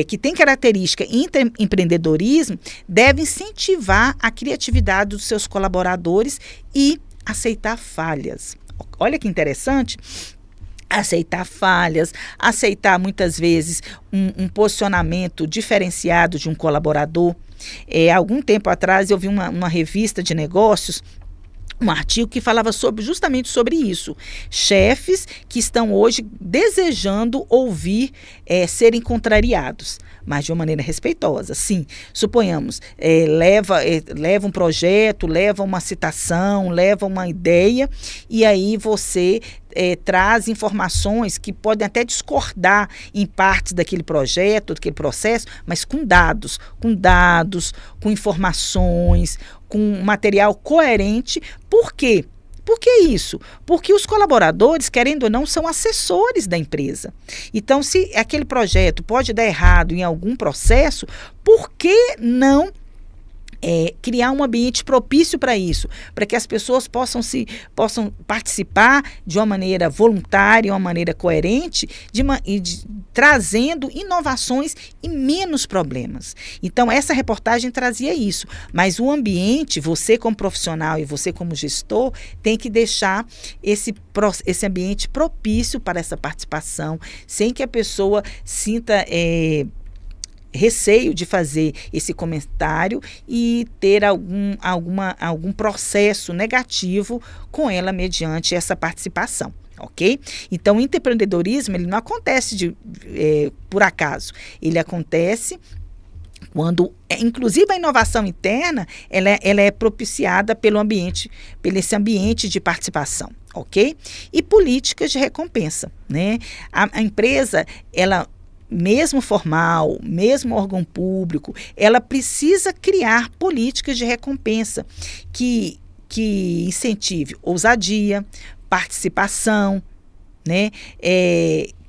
que tem característica empreendedorismo, deve incentivar a criatividade dos seus colaboradores e aceitar falhas. Olha que interessante. Aceitar falhas, aceitar muitas vezes um posicionamento diferenciado de um colaborador. Algum tempo atrás eu vi uma revista de negócios, um artigo que falava justamente sobre isso. Chefes que estão hoje desejando ouvir serem contrariados, mas de uma maneira respeitosa. Sim, suponhamos, leva um projeto, leva uma citação, leva uma ideia, e aí você traz informações que podem até discordar em partes daquele projeto, daquele processo, mas com dados, com informações, com material coerente. Por quê? Por que isso? Porque os colaboradores, querendo ou não, são assessores da empresa. Então, se aquele projeto pode dar errado em algum processo, por que não criar um ambiente propício para isso, para que as pessoas possam participar de uma maneira voluntária, uma maneira coerente, trazendo inovações e menos problemas. Então, essa reportagem trazia isso, mas o ambiente, você como profissional e você como gestor, tem que deixar esse ambiente propício para essa participação, sem que a pessoa sinta receio de fazer esse comentário e ter algum processo negativo com ela mediante essa participação. Ok? Então, o empreendedorismo ele não acontece por acaso. Ele acontece quando, inclusive, a inovação interna ela é propiciada pelo esse ambiente de participação. Ok? E políticas de recompensa, né? A empresa, ela, mesmo formal, mesmo órgão público, ela precisa criar políticas de recompensa que incentive ousadia, participação, né?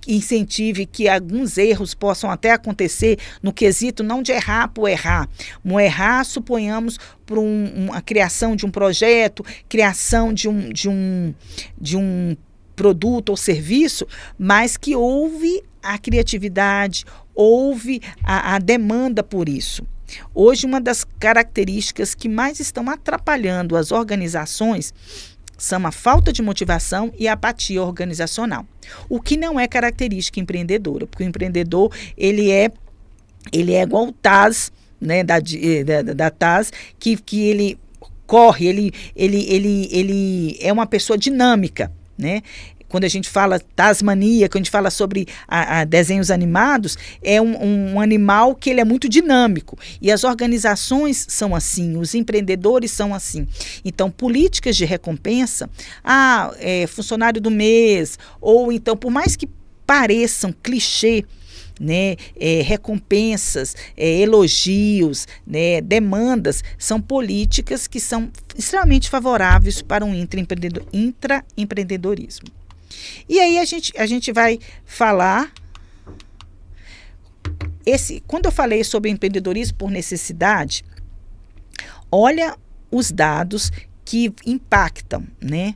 Incentive que alguns erros possam até acontecer no quesito não de errar por errar. Suponhamos, por a criação de um projeto, criação de um produto ou serviço, mas que houve a criatividade, houve a demanda por isso. Hoje, uma das características que mais estão atrapalhando as organizações são a falta de motivação e a apatia organizacional, o que não é característica empreendedora, porque o empreendedor ele é igual o Taz, né, da Taz, que ele corre, ele é uma pessoa dinâmica, né? Quando a gente fala Tasmania, quando a gente fala sobre desenhos animados, é um animal que ele é muito dinâmico. E as organizações são assim, os empreendedores são assim. Então, políticas de recompensa, funcionário do mês, ou então, por mais que pareçam clichê, né, recompensas, elogios, né, demandas, são políticas que são extremamente favoráveis para um intraempreendedorismo. E aí a gente vai falar, quando eu falei sobre empreendedorismo por necessidade, olha os dados que impactam, né?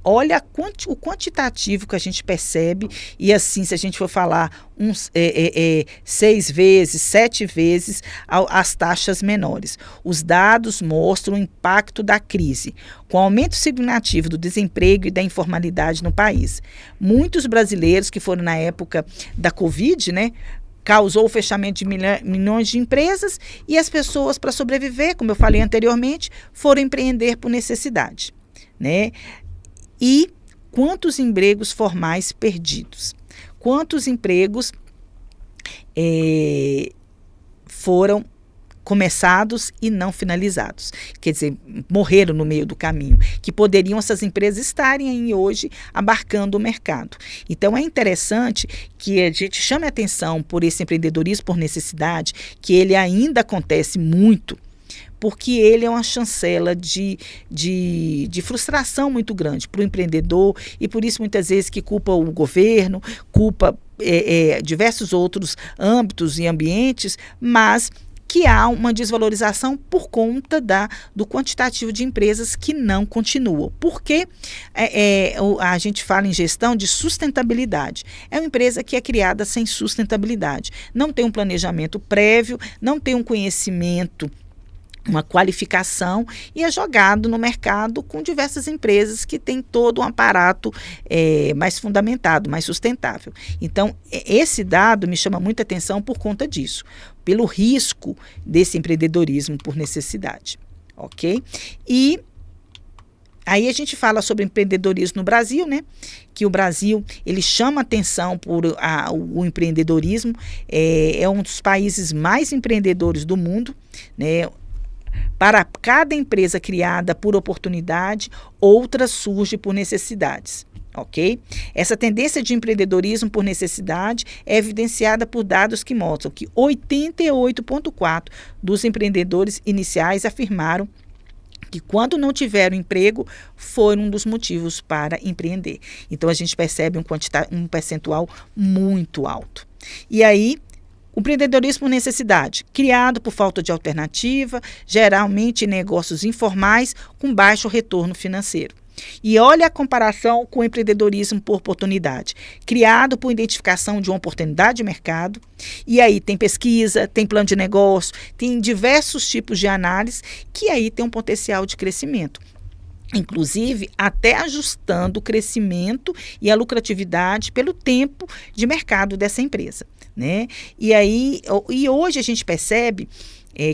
Olha o quantitativo que a gente percebe, e assim, se a gente for falar 6 vezes, 7 vezes as taxas menores. Os dados mostram o impacto da crise, com aumento significativo do desemprego e da informalidade no país. Muitos brasileiros que foram na época da Covid, né, causou o fechamento de milhões de empresas, e as pessoas, para sobreviver, como eu falei anteriormente, foram empreender por necessidade, né? E quantos empregos formais perdidos? Quantos empregos foram começados e não finalizados? Quer dizer, morreram no meio do caminho, que poderiam essas empresas estarem aí hoje abarcando o mercado. Então, é interessante que a gente chame a atenção por esse empreendedorismo por necessidade, que ele ainda acontece muito, porque ele é uma chancela de frustração muito grande para o empreendedor, e por isso muitas vezes que culpa o governo, culpa diversos outros âmbitos e ambientes, mas que há uma desvalorização por conta do quantitativo de empresas que não continuam. Porque a gente fala em gestão de sustentabilidade. É uma empresa que é criada sem sustentabilidade. Não tem um planejamento prévio, não tem um conhecimento, uma qualificação, e é jogado no mercado com diversas empresas que têm todo um aparato mais fundamentado, mais sustentável. Então, esse dado me chama muita atenção por conta disso, pelo risco desse empreendedorismo por necessidade, ok? E aí a gente fala sobre empreendedorismo no Brasil, né? Que o Brasil, ele chama atenção por o empreendedorismo, é um dos países mais empreendedores do mundo, né? Para cada empresa criada por oportunidade, outra surge por necessidades, ok? Essa tendência de empreendedorismo por necessidade é evidenciada por dados que mostram que 88,4% dos empreendedores iniciais afirmaram que quando não tiveram emprego, foi um dos motivos para empreender. Então, a gente percebe um percentual muito alto. E aí, o empreendedorismo por necessidade, criado por falta de alternativa, geralmente em negócios informais com baixo retorno financeiro. E olha a comparação com o empreendedorismo por oportunidade, criado por identificação de uma oportunidade de mercado, e aí tem pesquisa, tem plano de negócio, tem diversos tipos de análise que aí tem um potencial de crescimento. Inclusive, até ajustando o crescimento e a lucratividade pelo tempo de mercado dessa empresa, né? E hoje a gente percebe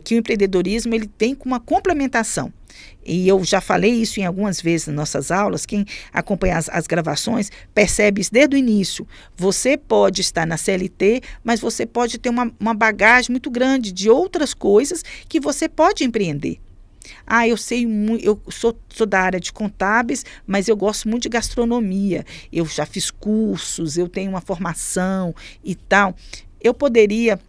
que o empreendedorismo ele tem uma complementação. E eu já falei isso em algumas vezes nas nossas aulas, quem acompanha as gravações percebe isso desde o início. Você pode estar na CLT, mas você pode ter uma bagagem muito grande de outras coisas que você pode empreender. Eu sei muito, eu sou da área de contábeis, mas eu gosto muito de gastronomia. Eu já fiz cursos, eu tenho uma formação e tal. Eu poderia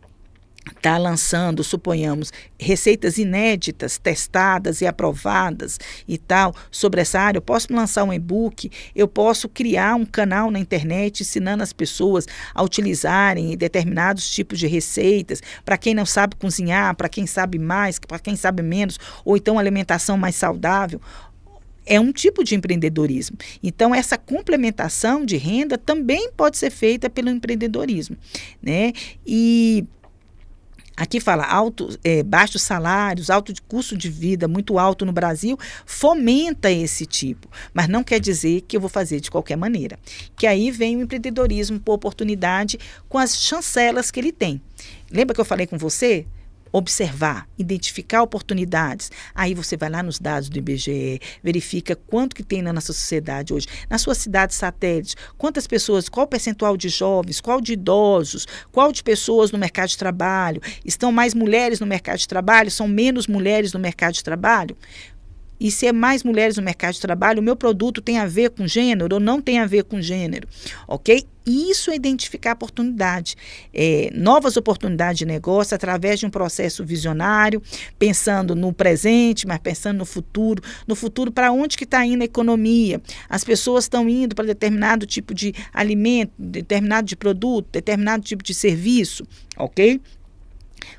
estar lançando, suponhamos, receitas inéditas, testadas e aprovadas e tal, sobre essa área. Eu posso lançar um e-book, eu posso criar um canal na internet ensinando as pessoas a utilizarem determinados tipos de receitas, para quem não sabe cozinhar, para quem sabe mais, para quem sabe menos, ou então alimentação mais saudável. É um tipo de empreendedorismo. Então, essa complementação de renda também pode ser feita pelo empreendedorismo, né? E aqui fala baixos salários, alto de custo de vida muito alto no Brasil, fomenta esse tipo, mas não quer dizer que eu vou fazer de qualquer maneira. Que aí vem o empreendedorismo por oportunidade com as chancelas que ele tem. Lembra que eu falei com você? Observar, identificar oportunidades. Aí você vai lá nos dados do IBGE, verifica quanto que tem na nossa sociedade hoje, na sua cidade satélite, quantas pessoas, qual o percentual de jovens, qual de idosos, qual de pessoas no mercado de trabalho, estão mais mulheres no mercado de trabalho, são menos mulheres no mercado de trabalho? E se é mais mulheres no mercado de trabalho, o meu produto tem a ver com gênero ou não tem a ver com gênero, ok? Isso é identificar oportunidade, novas oportunidades de negócio através de um processo visionário, pensando no presente, mas pensando no futuro para onde que está indo a economia. As pessoas estão indo para determinado tipo de alimento, determinado de produto, determinado tipo de serviço, ok?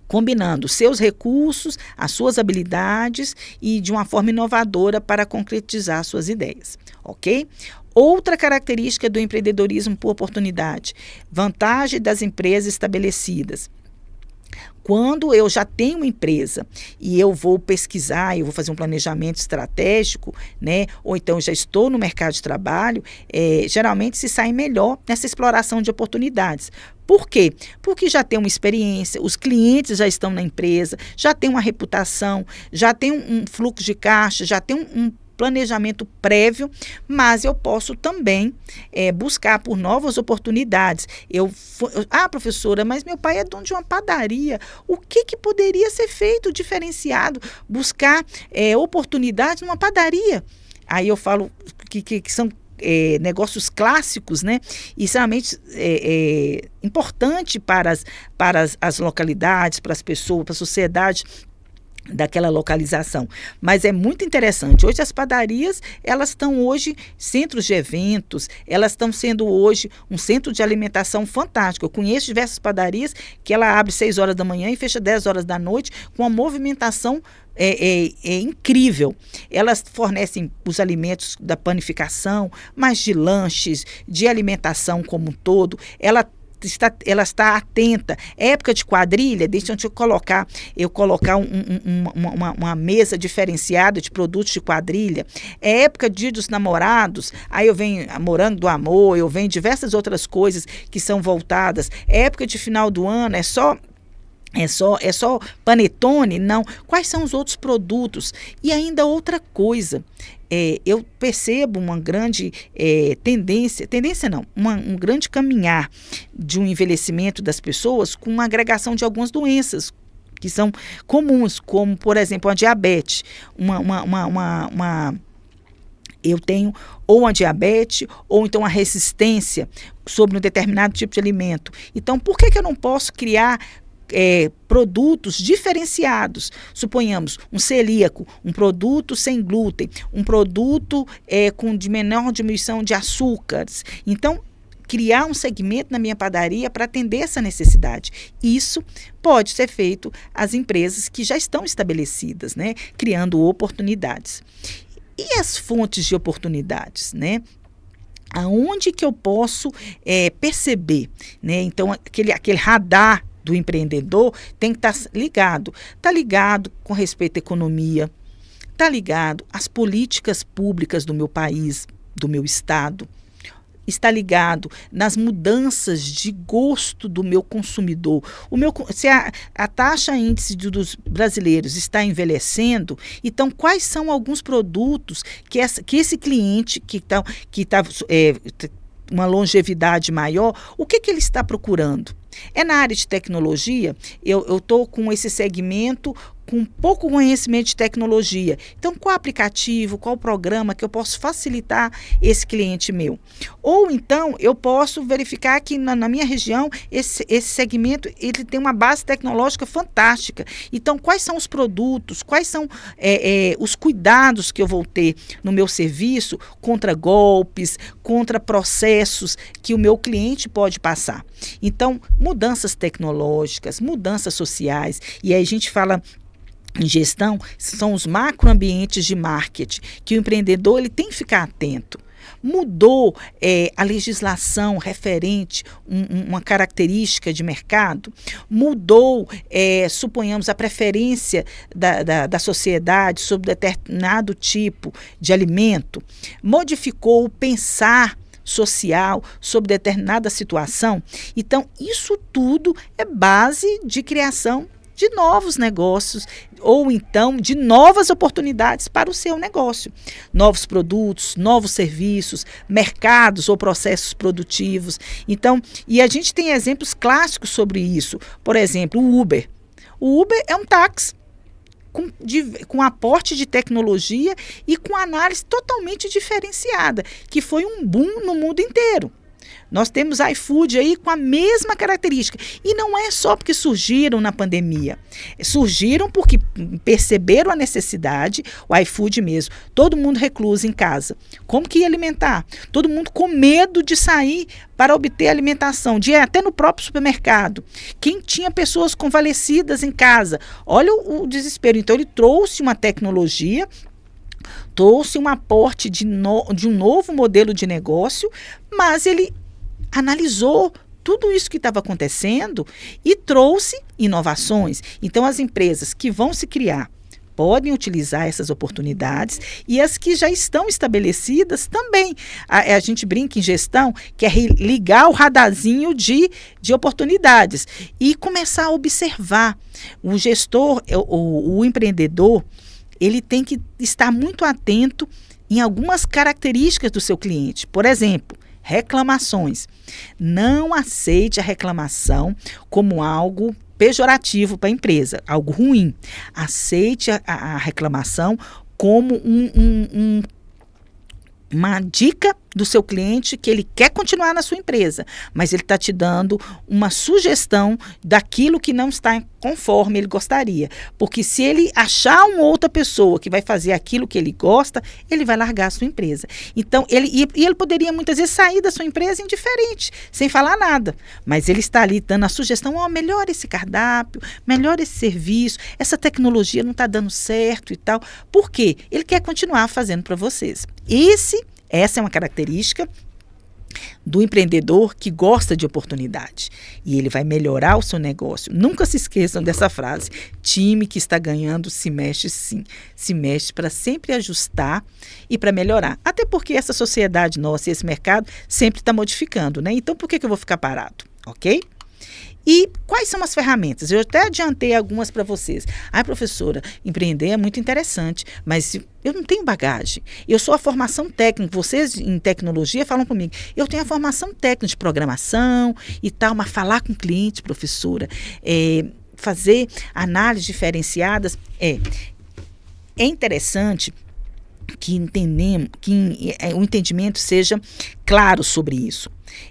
Combinando seus recursos, as suas habilidades e de uma forma inovadora para concretizar suas ideias, ok? Outra característica do empreendedorismo por oportunidade, vantagem das empresas estabelecidas. Quando eu já tenho uma empresa e eu vou pesquisar, eu vou fazer um planejamento estratégico, né? Ou então já estou no mercado de trabalho, geralmente se sai melhor nessa exploração de oportunidades. Por quê? Porque já tem uma experiência, os clientes já estão na empresa, já tem uma reputação, já tem um fluxo de caixa, já tem um planejamento prévio, mas eu posso também buscar por novas oportunidades. Professora, mas meu pai é dono de uma padaria. O que poderia ser feito diferenciado? Buscar oportunidades numa padaria. Aí eu falo que são negócios clássicos, né? E extremamente importante para as localidades, para as pessoas, para a sociedade, daquela localização. Mas é muito interessante. Hoje as padarias, elas estão hoje centros de eventos, elas estão sendo hoje um centro de alimentação fantástico. Eu conheço diversas padarias que ela abre 6 horas da manhã e fecha 10 horas da noite, com uma movimentação incrível. Elas fornecem os alimentos da panificação, mas de lanches, de alimentação como um todo. Ela está atenta. Época de quadrilha, deixa eu colocar uma mesa diferenciada de produtos de quadrilha. É época de Dia dos Namorados, aí eu venho Morango do Amor, eu venho diversas outras coisas que são voltadas. É época de final do ano, é só panetone? Não. Quais são os outros produtos? E ainda outra coisa, eu percebo uma grande tendência não, um grande caminhar de um envelhecimento das pessoas com uma agregação de algumas doenças que são comuns, como, por exemplo, a diabetes. Eu tenho ou uma diabetes ou então uma resistência sobre um determinado tipo de alimento. Então, por que eu não posso criar produtos diferenciados? Suponhamos um celíaco, um produto sem glúten, um produto de menor diminuição de açúcares. Então, criar um segmento na minha padaria para atender essa necessidade. Isso pode ser feito às empresas que já estão estabelecidas, né? Criando oportunidades. E as fontes de oportunidades, né? Aonde que eu posso perceber, né? Então, aquele radar do empreendedor tem que estar ligado. Está ligado com respeito à economia, está ligado às políticas públicas do meu país, do meu estado, está ligado nas mudanças de gosto do meu consumidor. Se a taxa índice dos brasileiros está envelhecendo, então quais são alguns produtos que esse cliente que está uma longevidade maior, o que ele está procurando? Na área de tecnologia, eu estou com esse segmento com pouco conhecimento de tecnologia. Então, qual aplicativo, qual programa que eu posso facilitar esse cliente meu? Ou então, eu posso verificar que na minha região, esse segmento ele tem uma base tecnológica fantástica. Então, quais são os produtos, quais são os cuidados que eu vou ter no meu serviço contra golpes, contra processos que o meu cliente pode passar. Então, mudanças tecnológicas, mudanças sociais, e aí a gente fala em gestão, são os macroambientes de marketing, que o empreendedor ele tem que ficar atento. Mudou a legislação referente uma característica de mercado, mudou, suponhamos, a preferência da sociedade sobre determinado tipo de alimento, modificou o pensar social sobre determinada situação. Então, isso tudo é base de criação de novos negócios ou então de novas oportunidades para o seu negócio. Novos produtos, novos serviços, mercados ou processos produtivos. Então, e a gente tem exemplos clássicos sobre isso. Por exemplo, o Uber. O Uber é um táxi com aporte de tecnologia e com análise totalmente diferenciada, que foi um boom no mundo inteiro. Nós temos iFood aí com a mesma característica. E não é só porque surgiram na pandemia. Surgiram porque perceberam a necessidade, o iFood mesmo. Todo mundo recluso em casa. Como que ia alimentar? Todo mundo com medo de sair para obter alimentação, de ir até no próprio supermercado. Quem tinha pessoas convalescidas em casa? Olha o desespero. Então, ele trouxe uma tecnologia, trouxe um aporte de um novo modelo de negócio, mas ele analisou tudo isso que estava acontecendo e trouxe inovações. Então, as empresas que vão se criar podem utilizar essas oportunidades e as que já estão estabelecidas também. A gente brinca em gestão que é ligar o radarzinho de oportunidades e começar a observar. O gestor, o empreendedor, ele tem que estar muito atento em algumas características do seu cliente. Por exemplo, reclamações. Não aceite a reclamação como algo pejorativo para a empresa, algo ruim. Aceite a reclamação como uma dica do seu cliente que ele quer continuar na sua empresa, mas ele está te dando uma sugestão daquilo que não está conforme ele gostaria. Porque se ele achar uma outra pessoa que vai fazer aquilo que ele gosta, ele vai largar a sua empresa. Então, ele poderia muitas vezes sair da sua empresa indiferente, sem falar nada. Mas ele está ali dando a sugestão, melhora esse cardápio, melhora esse serviço, essa tecnologia não está dando certo e tal. Por quê? Ele quer continuar fazendo para vocês. Essa é uma característica do empreendedor que gosta de oportunidade. E ele vai melhorar o seu negócio. Nunca se esqueçam dessa frase. Time que está ganhando se mexe sim. Se mexe para sempre ajustar e para melhorar. Até porque essa sociedade nossa e esse mercado sempre está modificando, né? Então por que eu vou ficar parado? Ok? E quais são as ferramentas? Eu até adiantei algumas para vocês. Professora, empreender é muito interessante, mas eu não tenho bagagem. Eu sou a formação técnica. Vocês em tecnologia falam comigo. Eu tenho a formação técnica de programação e tal, mas falar com o cliente, professora, fazer análises diferenciadas, é interessante que o entendimento seja claro sobre isso.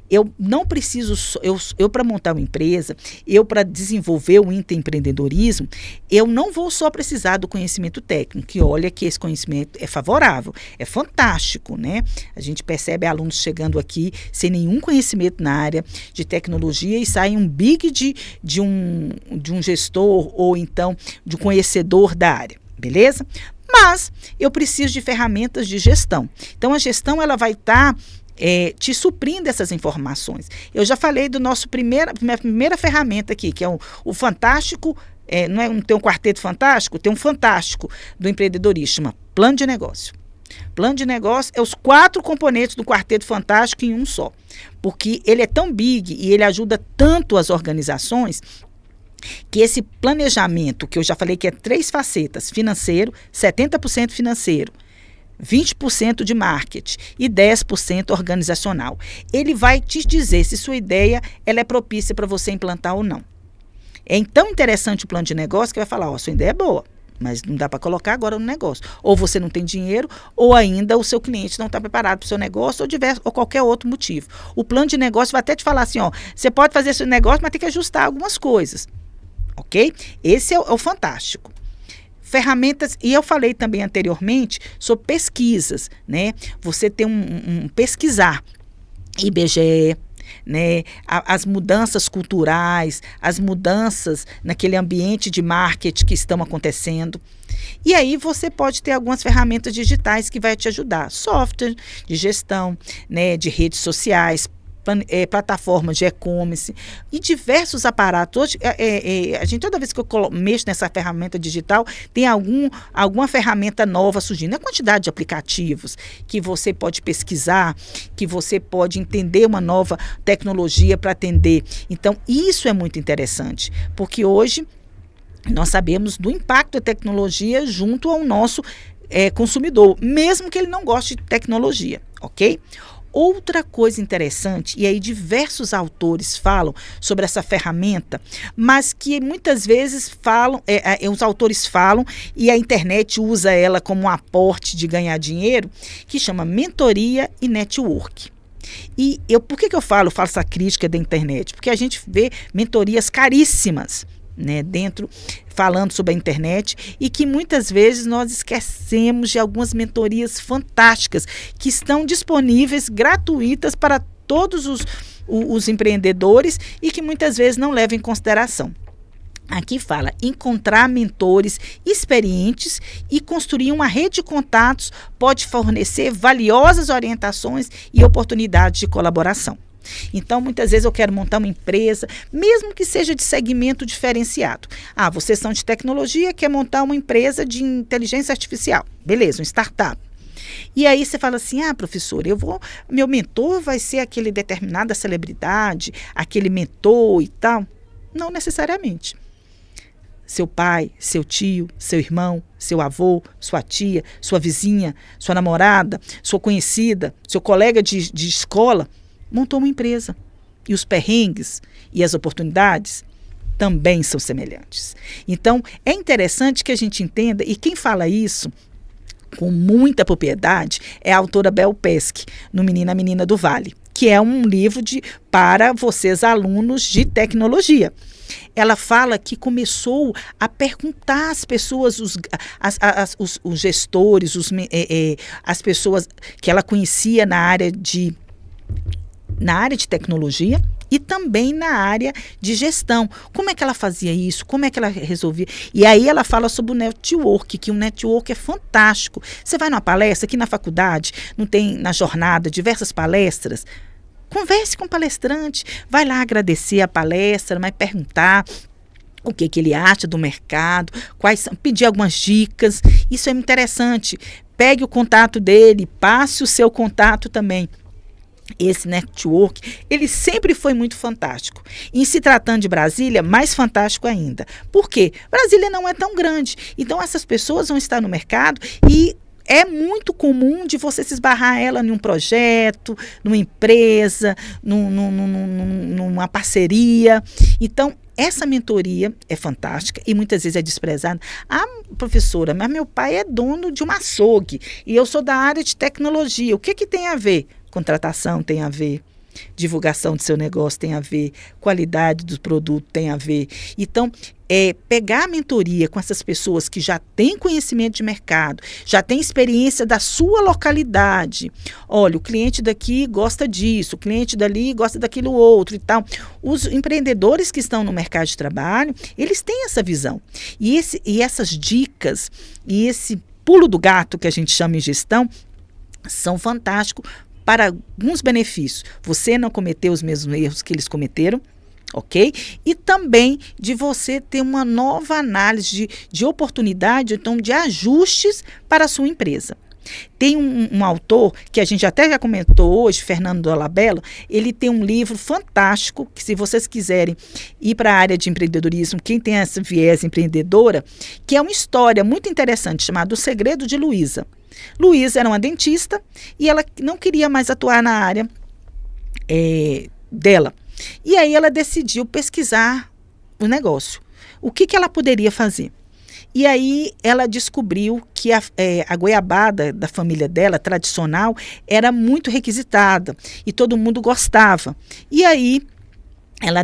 Eu não preciso, eu para montar uma empresa, eu para desenvolver o empreendedorismo, eu não vou só precisar do conhecimento técnico, que olha que esse conhecimento é favorável, é fantástico, né? A gente percebe alunos chegando aqui sem nenhum conhecimento na área de tecnologia e sai um big de um gestor ou então de um conhecedor da área, beleza? Mas eu preciso de ferramentas de gestão. Então, a gestão ela vai estar te suprindo essas informações. Eu já falei do minha primeira ferramenta aqui, que é o fantástico, não tem um quarteto fantástico, tem um fantástico do empreendedorismo, chama plano de negócio. Plano de negócio é os 4 componentes do quarteto fantástico em um só. Porque ele é tão big e ele ajuda tanto as organizações que esse planejamento, que eu já falei que é 3 facetas, financeiro, 70% financeiro, 20% de marketing e 10% organizacional. Ele vai te dizer se sua ideia ela é propícia para você implantar ou não. É tão interessante o plano de negócio que vai falar, sua ideia é boa, mas não dá para colocar agora no negócio. Ou você não tem dinheiro, ou ainda o seu cliente não está preparado para o seu negócio, ou qualquer outro motivo. O plano de negócio vai até te falar assim, você pode fazer seu negócio, mas tem que ajustar algumas coisas. Ok? Esse é o fantástico. Ferramentas, e eu falei também anteriormente sobre pesquisas, né? Você tem pesquisar IBGE, né? As mudanças culturais, as mudanças naquele ambiente de marketing que estão acontecendo. E aí você pode ter algumas ferramentas digitais que vai te ajudar. Software de gestão, né? De redes sociais, plataformas de e-commerce e diversos aparatos. Hoje, a gente, toda vez que eu mexo nessa ferramenta digital, tem alguma ferramenta nova surgindo. A quantidade de aplicativos que você pode pesquisar, que você pode entender uma nova tecnologia para atender. Então, isso é muito interessante, porque hoje nós sabemos do impacto da tecnologia junto ao nosso consumidor, mesmo que ele não goste de tecnologia, ok? Outra coisa interessante, e aí diversos autores falam sobre essa ferramenta, mas que muitas vezes os autores falam e a internet usa ela como um aporte de ganhar dinheiro, que chama mentoria e network. E por que eu faço essa crítica da internet? Porque a gente vê mentorias caríssimas, né, falando sobre a internet, e que muitas vezes nós esquecemos de algumas mentorias fantásticas que estão disponíveis, gratuitas para todos os empreendedores e que muitas vezes não levam em consideração. Aqui fala encontrar mentores experientes e construir uma rede de contatos pode fornecer valiosas orientações e oportunidades de colaboração. Então, muitas vezes eu quero montar uma empresa, mesmo que seja de segmento diferenciado. Vocês são de tecnologia, quer montar uma empresa de inteligência artificial. Beleza, uma startup. E aí você fala assim, professor, meu mentor vai ser aquele determinada celebridade, aquele mentor e tal. Não necessariamente. Seu pai, seu tio, seu irmão, seu avô, sua tia, sua vizinha, sua namorada, sua conhecida, seu colega de escola, montou uma empresa. E os perrengues e as oportunidades também são semelhantes. Então, é interessante que a gente entenda, e quem fala isso com muita propriedade é a autora Bel Pesky, no Menina, a Menina do Vale, que é um livro para vocês, alunos de tecnologia. Ela fala que começou a perguntar às pessoas, os gestores, as pessoas que ela conhecia na área de tecnologia e também na área de gestão. Como é que ela fazia isso? Como é que ela resolvia? E aí ela fala sobre o network, que o network é fantástico. Você vai numa palestra, aqui na faculdade, não tem na jornada diversas palestras? Converse com o palestrante, vai lá agradecer a palestra, vai perguntar o que ele acha do mercado, pedir algumas dicas. Isso é interessante. Pegue o contato dele, passe o seu contato também. Esse network, ele sempre foi muito fantástico. Em se tratando de Brasília, mais fantástico ainda. Por quê? Brasília não é tão grande. Então, essas pessoas vão estar no mercado e é muito comum de você se esbarrar ela em um projeto, numa empresa, numa parceria. Então, essa mentoria é fantástica e muitas vezes é desprezada. Ah, professora, mas meu pai é dono de uma açougue e eu sou da área de tecnologia. O que tem a ver? Contratação tem a ver, divulgação do seu negócio tem a ver, qualidade do produto tem a ver. Então, pegar a mentoria com essas pessoas que já têm conhecimento de mercado, já têm experiência da sua localidade. Olha, o cliente daqui gosta disso, o cliente dali gosta daquilo outro e tal. Os empreendedores que estão no mercado de trabalho, eles têm essa visão. E essas dicas, e esse pulo do gato que a gente chama em gestão, são fantásticos para alguns benefícios. Você não cometeu os mesmos erros que eles cometeram, ok? E também de você ter uma nova análise de oportunidade, então de ajustes para a sua empresa. Tem um autor que a gente até já comentou hoje, Fernando Dolabella. Ele tem um livro fantástico, que se vocês quiserem ir para a área de empreendedorismo, quem tem essa viés empreendedora, que é uma história muito interessante, chamada O Segredo de Luísa. Luísa era uma dentista e ela não queria mais atuar na área dela. E aí ela decidiu pesquisar o negócio. O que ela poderia fazer? E aí ela descobriu que a goiabada da família dela, tradicional, era muito requisitada e todo mundo gostava. E aí ela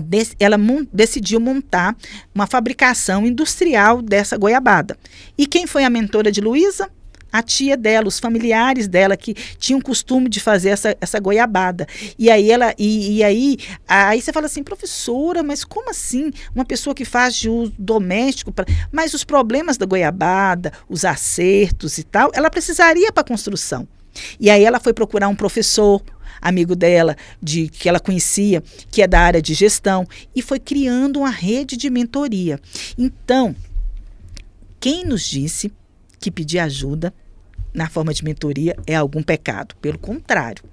decidiu montar uma fabricação industrial dessa goiabada. E quem foi a mentora de Luísa? A tia dela, os familiares dela que tinham costume de fazer essa goiabada. E aí aí você fala assim, professora, mas como assim? Uma pessoa que faz de uso doméstico, mas os problemas da goiabada, os acertos e tal, ela precisaria para a construção. E aí ela foi procurar um professor, amigo dela, que ela conhecia, que é da área de gestão, e foi criando uma rede de mentoria. Então, quem nos disse que pedir ajuda na forma de mentoria é algum pecado? Pelo contrário,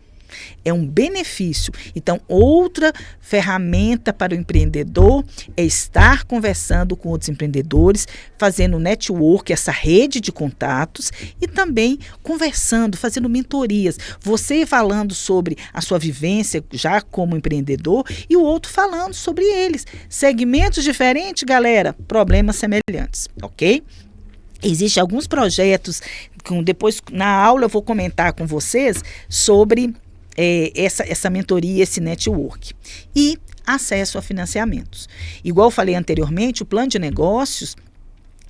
é um benefício. Então, outra ferramenta para o empreendedor é estar conversando com outros empreendedores, fazendo network, essa rede de contatos, e também conversando, fazendo mentorias. Você falando sobre a sua vivência já como empreendedor e o outro falando sobre eles. Segmentos diferentes, galera, problemas semelhantes, ok? Existem alguns projetos, depois na aula eu vou comentar com vocês sobre essa mentoria, esse network. E acesso a financiamentos. Igual eu falei anteriormente, o plano de negócios,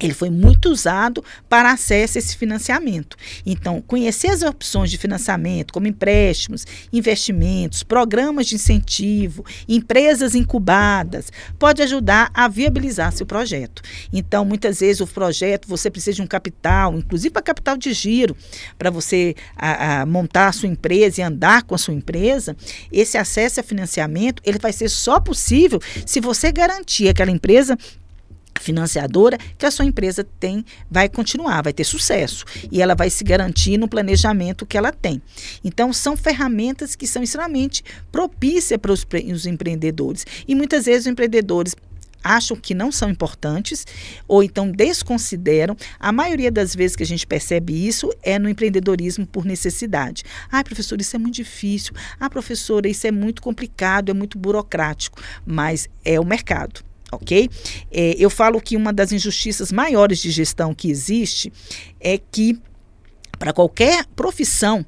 ele foi muito usado para acesso a esse financiamento. Então, conhecer as opções de financiamento, como empréstimos, investimentos, programas de incentivo, empresas incubadas, pode ajudar a viabilizar seu projeto. Então, muitas vezes o projeto, você precisa de um capital, inclusive para capital de giro, para você montar a sua empresa e andar com a sua empresa. Esse acesso a financiamento, ele vai ser só possível se você garantir aquela empresa financiadora que a sua empresa vai continuar, vai ter sucesso e ela vai se garantir no planejamento que ela tem. Então, são ferramentas que são extremamente propícias para os empreendedores e muitas vezes os empreendedores acham que não são importantes ou então desconsideram. A maioria das vezes que a gente percebe isso é no empreendedorismo por necessidade. Ah, professor, isso é muito difícil. Ah, professora, isso é muito complicado, é muito burocrático, mas é o mercado. Ok? Eu falo que uma das injustiças maiores de gestão que existe é que Para qualquer profissão,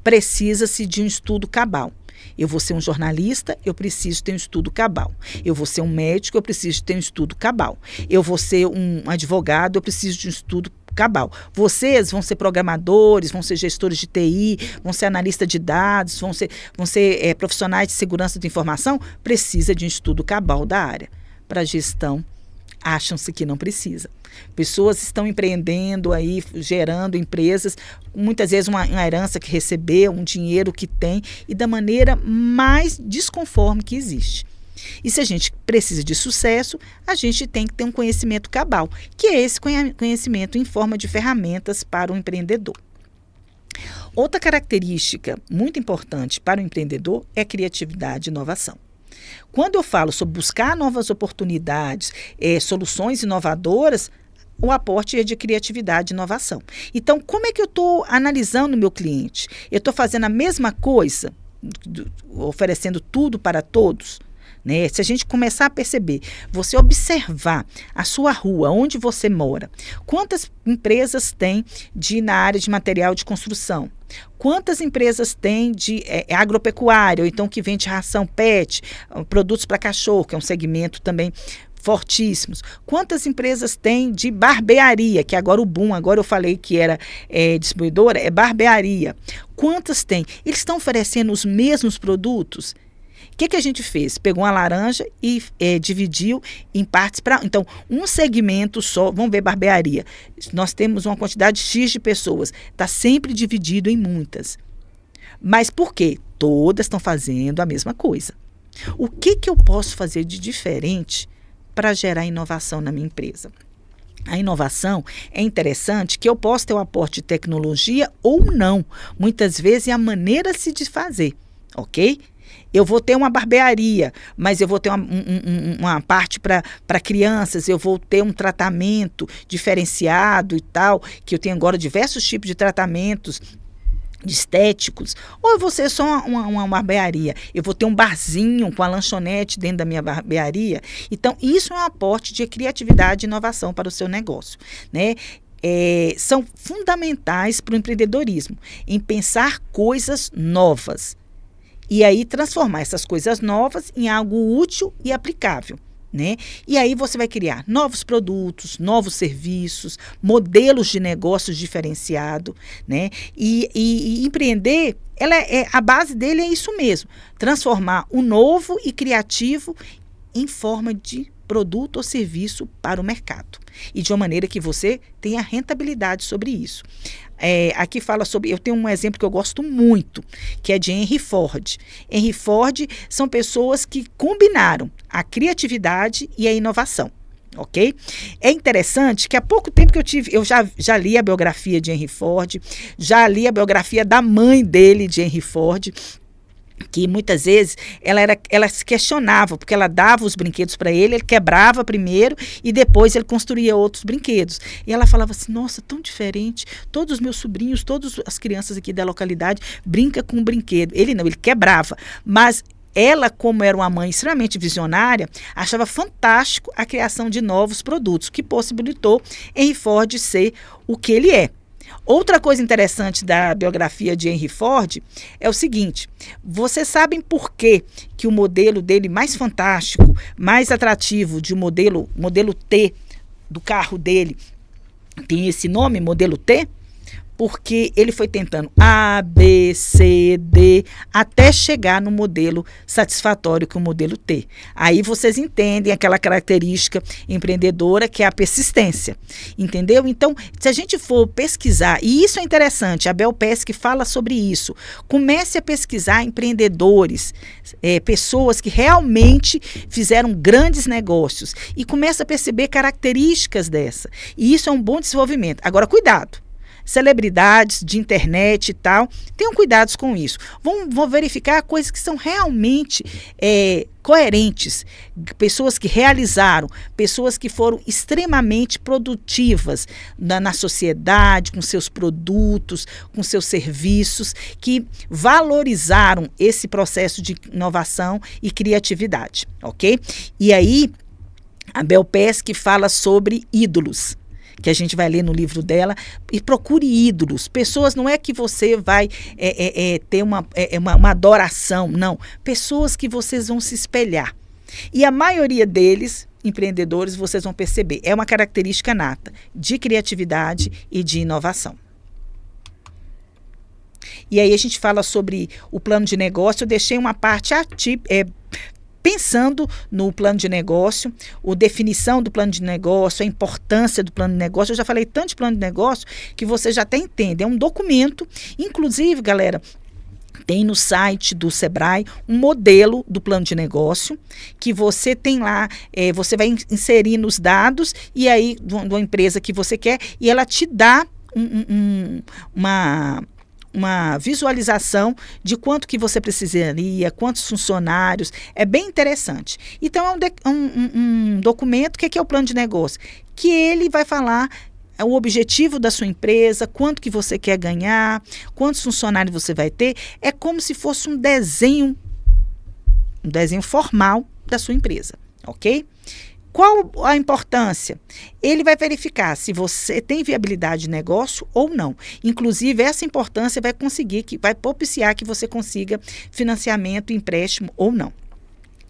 precisa-se de um estudo cabal. Eu vou ser um jornalista, eu preciso ter um estudo cabal. Eu vou ser um médico, eu preciso ter um estudo cabal. Eu vou ser um advogado, eu preciso de um estudo cabal. Vocês vão ser programadores, vão ser gestores de TI, vão ser analistas de dados, vão ser profissionais de segurança da informação, precisa de um estudo cabal da área. Para gestão, acham-se que não precisa. Pessoas estão empreendendo aí, gerando empresas, muitas vezes uma herança que recebeu, um dinheiro que tem, e da maneira mais desconforme que existe. E se a gente precisa de sucesso, a gente tem que ter um conhecimento cabal, que é esse conhecimento em forma de ferramentas para o empreendedor. Outra característica muito importante para o empreendedor é a criatividade e inovação. Quando eu falo sobre buscar novas oportunidades, soluções inovadoras, o aporte é de criatividade e inovação. Então, como é que eu estou analisando o meu cliente? Eu estou fazendo a mesma coisa, oferecendo tudo para todos? Né? Se a gente começar a perceber, você observar a sua rua, onde você mora, quantas empresas tem na área de material de construção? Quantas empresas tem de agropecuária, ou então que vende ração pet, produtos para cachorro, que é um segmento também fortíssimos. Quantas empresas tem de barbearia, que agora o boom, agora eu falei que era distribuidora, é barbearia. Quantas tem? Eles estão oferecendo os mesmos produtos? O que a gente fez? Pegou uma laranja e dividiu em partes para... Então, um segmento só, vamos ver barbearia. Nós temos uma quantidade X de pessoas. Está sempre dividido em muitas. Mas por quê? Todas estão fazendo a mesma coisa. O que eu posso fazer de diferente para gerar inovação na minha empresa? A inovação é interessante que eu posso ter um aporte de tecnologia ou não. Muitas vezes é a maneira de fazer, ok? Eu vou ter uma barbearia, mas eu vou ter uma parte para crianças, eu vou ter um tratamento diferenciado e tal, que eu tenho agora diversos tipos de tratamentos estéticos, ou eu vou ser só uma barbearia, eu vou ter um barzinho com a lanchonete dentro da minha barbearia. Então, isso é um aporte de criatividade e inovação para o seu negócio, né? São fundamentais para o empreendedorismo, em pensar coisas novas. E aí transformar essas coisas novas em algo útil e aplicável, né? E aí você vai criar novos produtos, novos serviços, modelos de negócios diferenciados, né? E empreender, a base dele é isso mesmo, transformar o novo e criativo em forma de produto ou serviço para o mercado. E de uma maneira que você tenha rentabilidade sobre isso. Aqui fala sobre, eu tenho um exemplo que eu gosto muito, que é de Henry Ford. Henry Ford são pessoas que combinaram a criatividade e a inovação, ok? É interessante que há pouco tempo que eu já li a biografia de Henry Ford, já li a biografia da mãe dele, de Henry Ford, que muitas vezes ela se questionava, porque ela dava os brinquedos para ele quebrava primeiro e depois ele construía outros brinquedos. E ela falava assim, nossa, tão diferente, todos os meus sobrinhos, todas as crianças aqui da localidade brincam com um brinquedo. Ele não, ele quebrava, mas ela, como era uma mãe extremamente visionária, achava fantástico a criação de novos produtos, que possibilitou Henry Ford ser o que ele é. Outra coisa interessante da biografia de Henry Ford é o seguinte, vocês sabem por que o modelo dele mais fantástico, mais atrativo, de modelo T do carro dele, tem esse nome, modelo T? Porque ele foi tentando A, B, C, D, até chegar no modelo satisfatório que é o modelo T. Aí vocês entendem aquela característica empreendedora que é a persistência, entendeu? Então, se a gente for pesquisar, e isso é interessante, a Bel Pesque fala sobre isso, comece a pesquisar empreendedores, pessoas que realmente fizeram grandes negócios e comece a perceber características dessa. E isso é um bom desenvolvimento. Agora, cuidado. Celebridades de internet e tal, tenham cuidados com isso. Vão verificar coisas que são realmente coerentes, pessoas que realizaram, pessoas que foram extremamente produtivas na sociedade, com seus produtos, com seus serviços, que valorizaram esse processo de inovação e criatividade, ok? E aí, a Bel Pesque fala sobre ídolos. que a gente vai ler no livro dela, e procure ídolos. Pessoas, não é que você vai ter uma adoração, não. Pessoas que vocês vão se espelhar. E a maioria deles, empreendedores, vocês vão perceber, é uma característica nata de criatividade e de inovação. E aí a gente fala sobre o plano de negócio. Eu deixei uma parte pensando no plano de negócio, a definição do plano de negócio, a importância do plano de negócio. Eu já falei tanto de plano de negócio que você já até entende. É um documento, inclusive, galera, tem no site do Sebrae um modelo do plano de negócio que você tem lá, você vai inserindo os dados e aí de uma empresa que você quer e ela te dá uma visualização de quanto que você precisaria, quantos funcionários. É bem interessante. Então, é um documento. O que é o plano de negócio? Que ele vai falar o objetivo da sua empresa, quanto que você quer ganhar, quantos funcionários você vai ter. É como se fosse um desenho formal da sua empresa, ok? Qual a importância? Ele vai verificar se você tem viabilidade de negócio ou não. Inclusive, essa importância vai propiciar que você consiga financiamento, empréstimo ou não.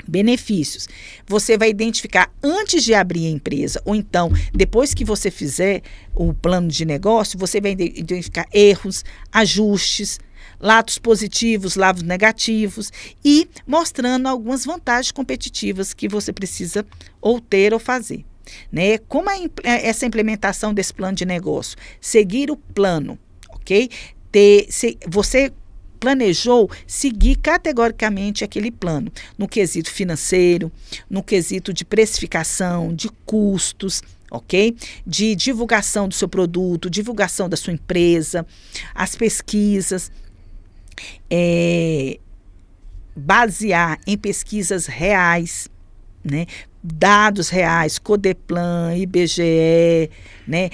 Benefícios. Você vai identificar antes de abrir a empresa, ou então, depois que você fizer o plano de negócio, você vai identificar erros, ajustes, lados positivos, lados negativos e mostrando algumas vantagens competitivas que você precisa ou ter ou fazer. Né? Como é essa implementação desse plano de negócio? Seguir o plano, ok? Você planejou seguir categoricamente aquele plano, no quesito financeiro, no quesito de precificação, de custos, ok? De divulgação do seu produto, divulgação da sua empresa, as pesquisas, basear em pesquisas reais, né? Dados reais, Codeplan, IBGE, né?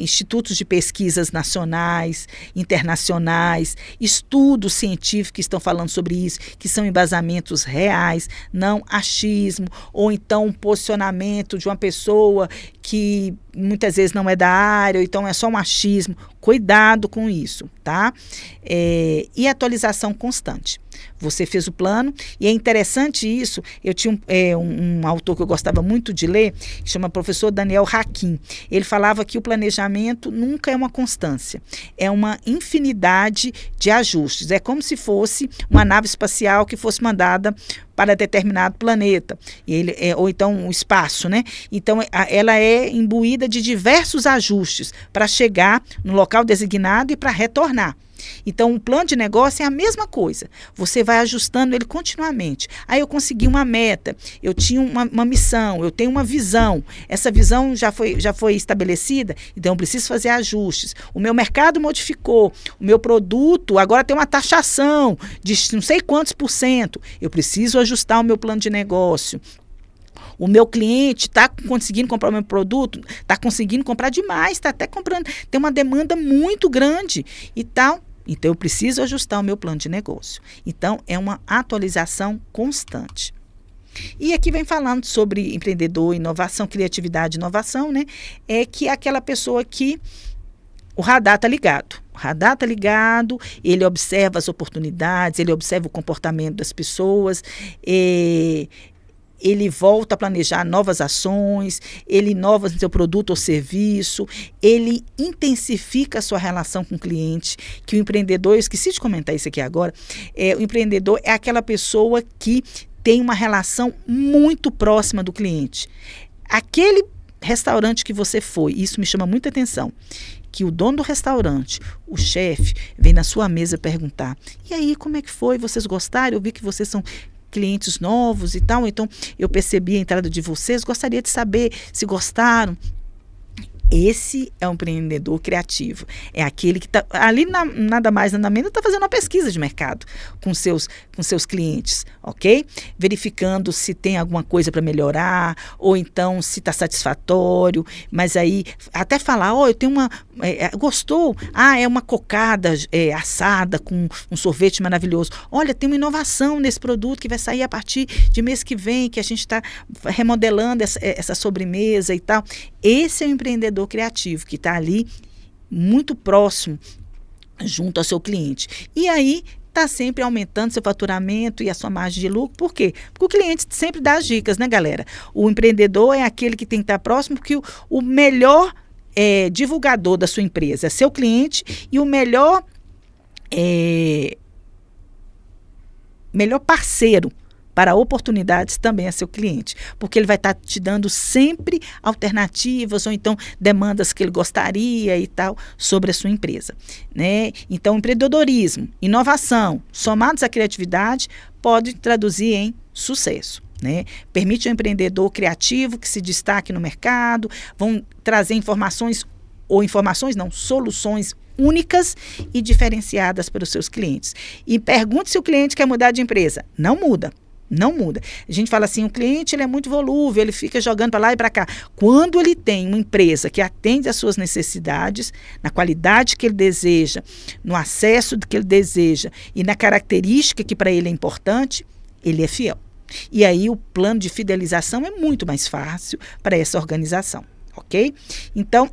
Institutos de pesquisas nacionais, internacionais, estudos científicos que estão falando sobre isso, que são embasamentos reais, não achismo, ou então um posicionamento de uma pessoa que muitas vezes não é da área, ou então é só um achismo. Cuidado com isso, tá? E atualização constante. Você fez o plano, e é interessante isso. Eu tinha um autor que eu gostava muito de ler, que chama professor Daniel Hakim. Ele falava que o planejamento nunca é uma constância, é uma infinidade de ajustes. É como se fosse uma nave espacial que fosse mandada para determinado planeta, ou então o espaço, né? Então, ela é imbuída de diversos ajustes para chegar no local designado e para retornar. Então, o plano de negócio é a mesma coisa. Você vai ajustando ele continuamente. Aí eu consegui uma meta, eu tinha uma missão, eu tenho uma visão. Essa visão já foi estabelecida, então eu preciso fazer ajustes. O meu mercado modificou, o meu produto agora tem uma taxação de não sei quantos %. Eu preciso ajustar o meu plano de negócio. O meu cliente está conseguindo comprar o meu produto, está conseguindo comprar demais, está até comprando, tem uma demanda muito grande e tal. Então, eu preciso ajustar o meu plano de negócio. Então, é uma atualização constante. E aqui vem falando sobre empreendedor, inovação, criatividade, inovação, né? É que é aquela pessoa que o radar está ligado. O radar está ligado, ele observa as oportunidades, ele observa o comportamento das pessoas, ele volta a planejar novas ações, ele inova no seu produto ou serviço, ele intensifica a sua relação com o cliente, que o empreendedor, eu esqueci de comentar isso aqui agora, o empreendedor é aquela pessoa que tem uma relação muito próxima do cliente. Aquele restaurante que você foi, isso me chama muita atenção, que o dono do restaurante, o chefe, vem na sua mesa perguntar, e aí, como é que foi? Vocês gostaram? Eu vi que vocês são clientes novos e tal, então eu percebi a entrada de vocês, gostaria de saber se gostaram. Esse é um empreendedor criativo, é aquele que está ali, nada mais, nada menos, está fazendo uma pesquisa de mercado com seus clientes, ok? Verificando se tem alguma coisa para melhorar, ou então se está satisfatório, mas aí até falar, eu tenho gostou? É uma cocada assada com um sorvete maravilhoso. Olha, tem uma inovação nesse produto que vai sair a partir de mês que vem, que a gente está remodelando essa sobremesa e tal. Esse é o empreendedor empreendedor criativo, que está ali muito próximo junto ao seu cliente. E aí está sempre aumentando seu faturamento e a sua margem de lucro. Por quê? Porque o cliente sempre dá as dicas, né, galera? O empreendedor é aquele que tem que estar próximo, porque o melhor divulgador da sua empresa é seu cliente, e o melhor parceiro para oportunidades também é seu cliente, porque ele vai estar te dando sempre alternativas ou então demandas que ele gostaria e tal sobre a sua empresa, né? Então, empreendedorismo, inovação, somados à criatividade, pode traduzir em sucesso, né? Permite ao empreendedor criativo que se destaque no mercado, vão trazer soluções únicas e diferenciadas para os seus clientes. E pergunte se o cliente quer mudar de empresa. Não muda. Não muda. A gente fala assim, o cliente ele é muito volúvel, ele fica jogando para lá e para cá. Quando ele tem uma empresa que atende às suas necessidades, na qualidade que ele deseja, no acesso que ele deseja e na característica que para ele é importante, ele é fiel. E aí o plano de fidelização é muito mais fácil para essa organização, ok? Então,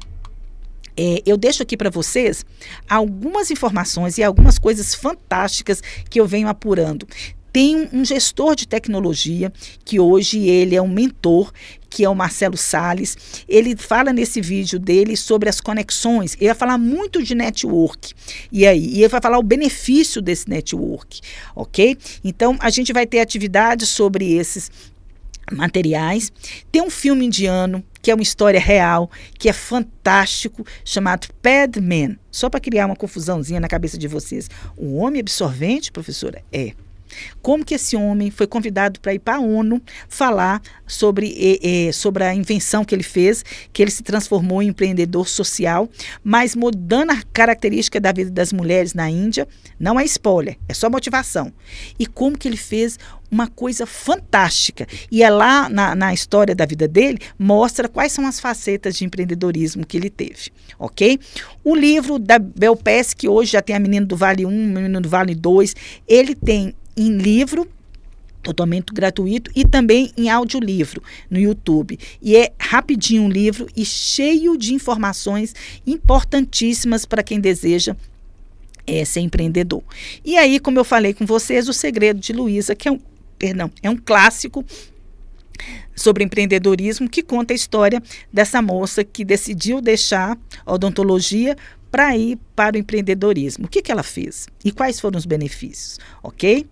eu deixo aqui para vocês algumas informações e algumas coisas fantásticas que eu venho apurando. Tem um gestor de tecnologia, que hoje ele é um mentor, que é o Marcelo Salles. Ele fala nesse vídeo dele sobre as conexões. Ele vai falar muito de network. E ele vai falar o benefício desse network, ok? Então, a gente vai ter atividades sobre esses materiais. Tem um filme indiano, que é uma história real, que é fantástico, chamado Padman. Só para criar uma confusãozinha na cabeça de vocês. Um homem absorvente, professora? Como que esse homem foi convidado para ir para a ONU falar sobre a invenção que ele fez, que ele se transformou em empreendedor social, mas mudando a característica da vida das mulheres na Índia. Não é spoiler, é só motivação. E como que ele fez uma coisa fantástica. E é lá na história da vida dele, mostra quais são as facetas de empreendedorismo que ele teve, ok? O livro da Bel Pass, que hoje já tem a Menina do Vale 1, Menina do Vale 2, ele tem em livro, totalmente gratuito, e também em audiolivro no YouTube. E é rapidinho um livro e cheio de informações importantíssimas para quem deseja ser empreendedor. E aí, como eu falei com vocês, O Segredo de Luísa, que é um clássico sobre empreendedorismo, que conta a história dessa moça que decidiu deixar a odontologia para ir para o empreendedorismo. O que ela fez? E quais foram os benefícios? Ok?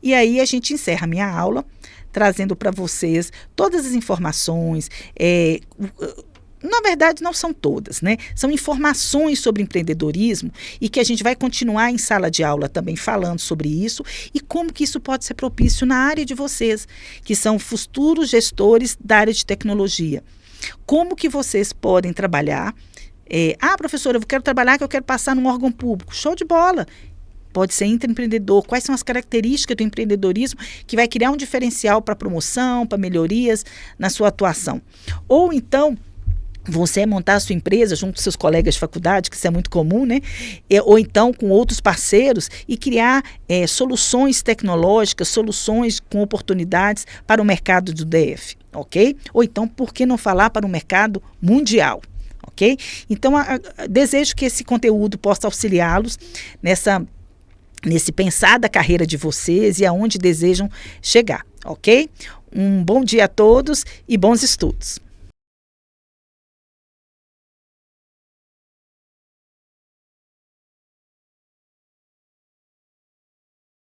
E aí a gente encerra a minha aula trazendo para vocês todas as informações. Na verdade, não são todas, né? São informações sobre empreendedorismo e que a gente vai continuar em sala de aula também falando sobre isso e como que isso pode ser propício na área de vocês, que são futuros gestores da área de tecnologia. Como que vocês podem trabalhar? Professora, eu quero trabalhar, que eu quero passar num órgão público. Show de bola! Pode ser intraempreendedor. Quais são as características do empreendedorismo que vai criar um diferencial para promoção, para melhorias na sua atuação? Ou então, você montar a sua empresa junto com seus colegas de faculdade, que isso é muito comum, né? Ou então com outros parceiros e criar soluções tecnológicas, soluções com oportunidades para o mercado do DF, ok? Ou então, por que não falar para o mercado mundial? Ok? Então, desejo que esse conteúdo possa auxiliá-los nesse pensar da carreira de vocês e aonde desejam chegar, ok? Um bom dia a todos e bons estudos.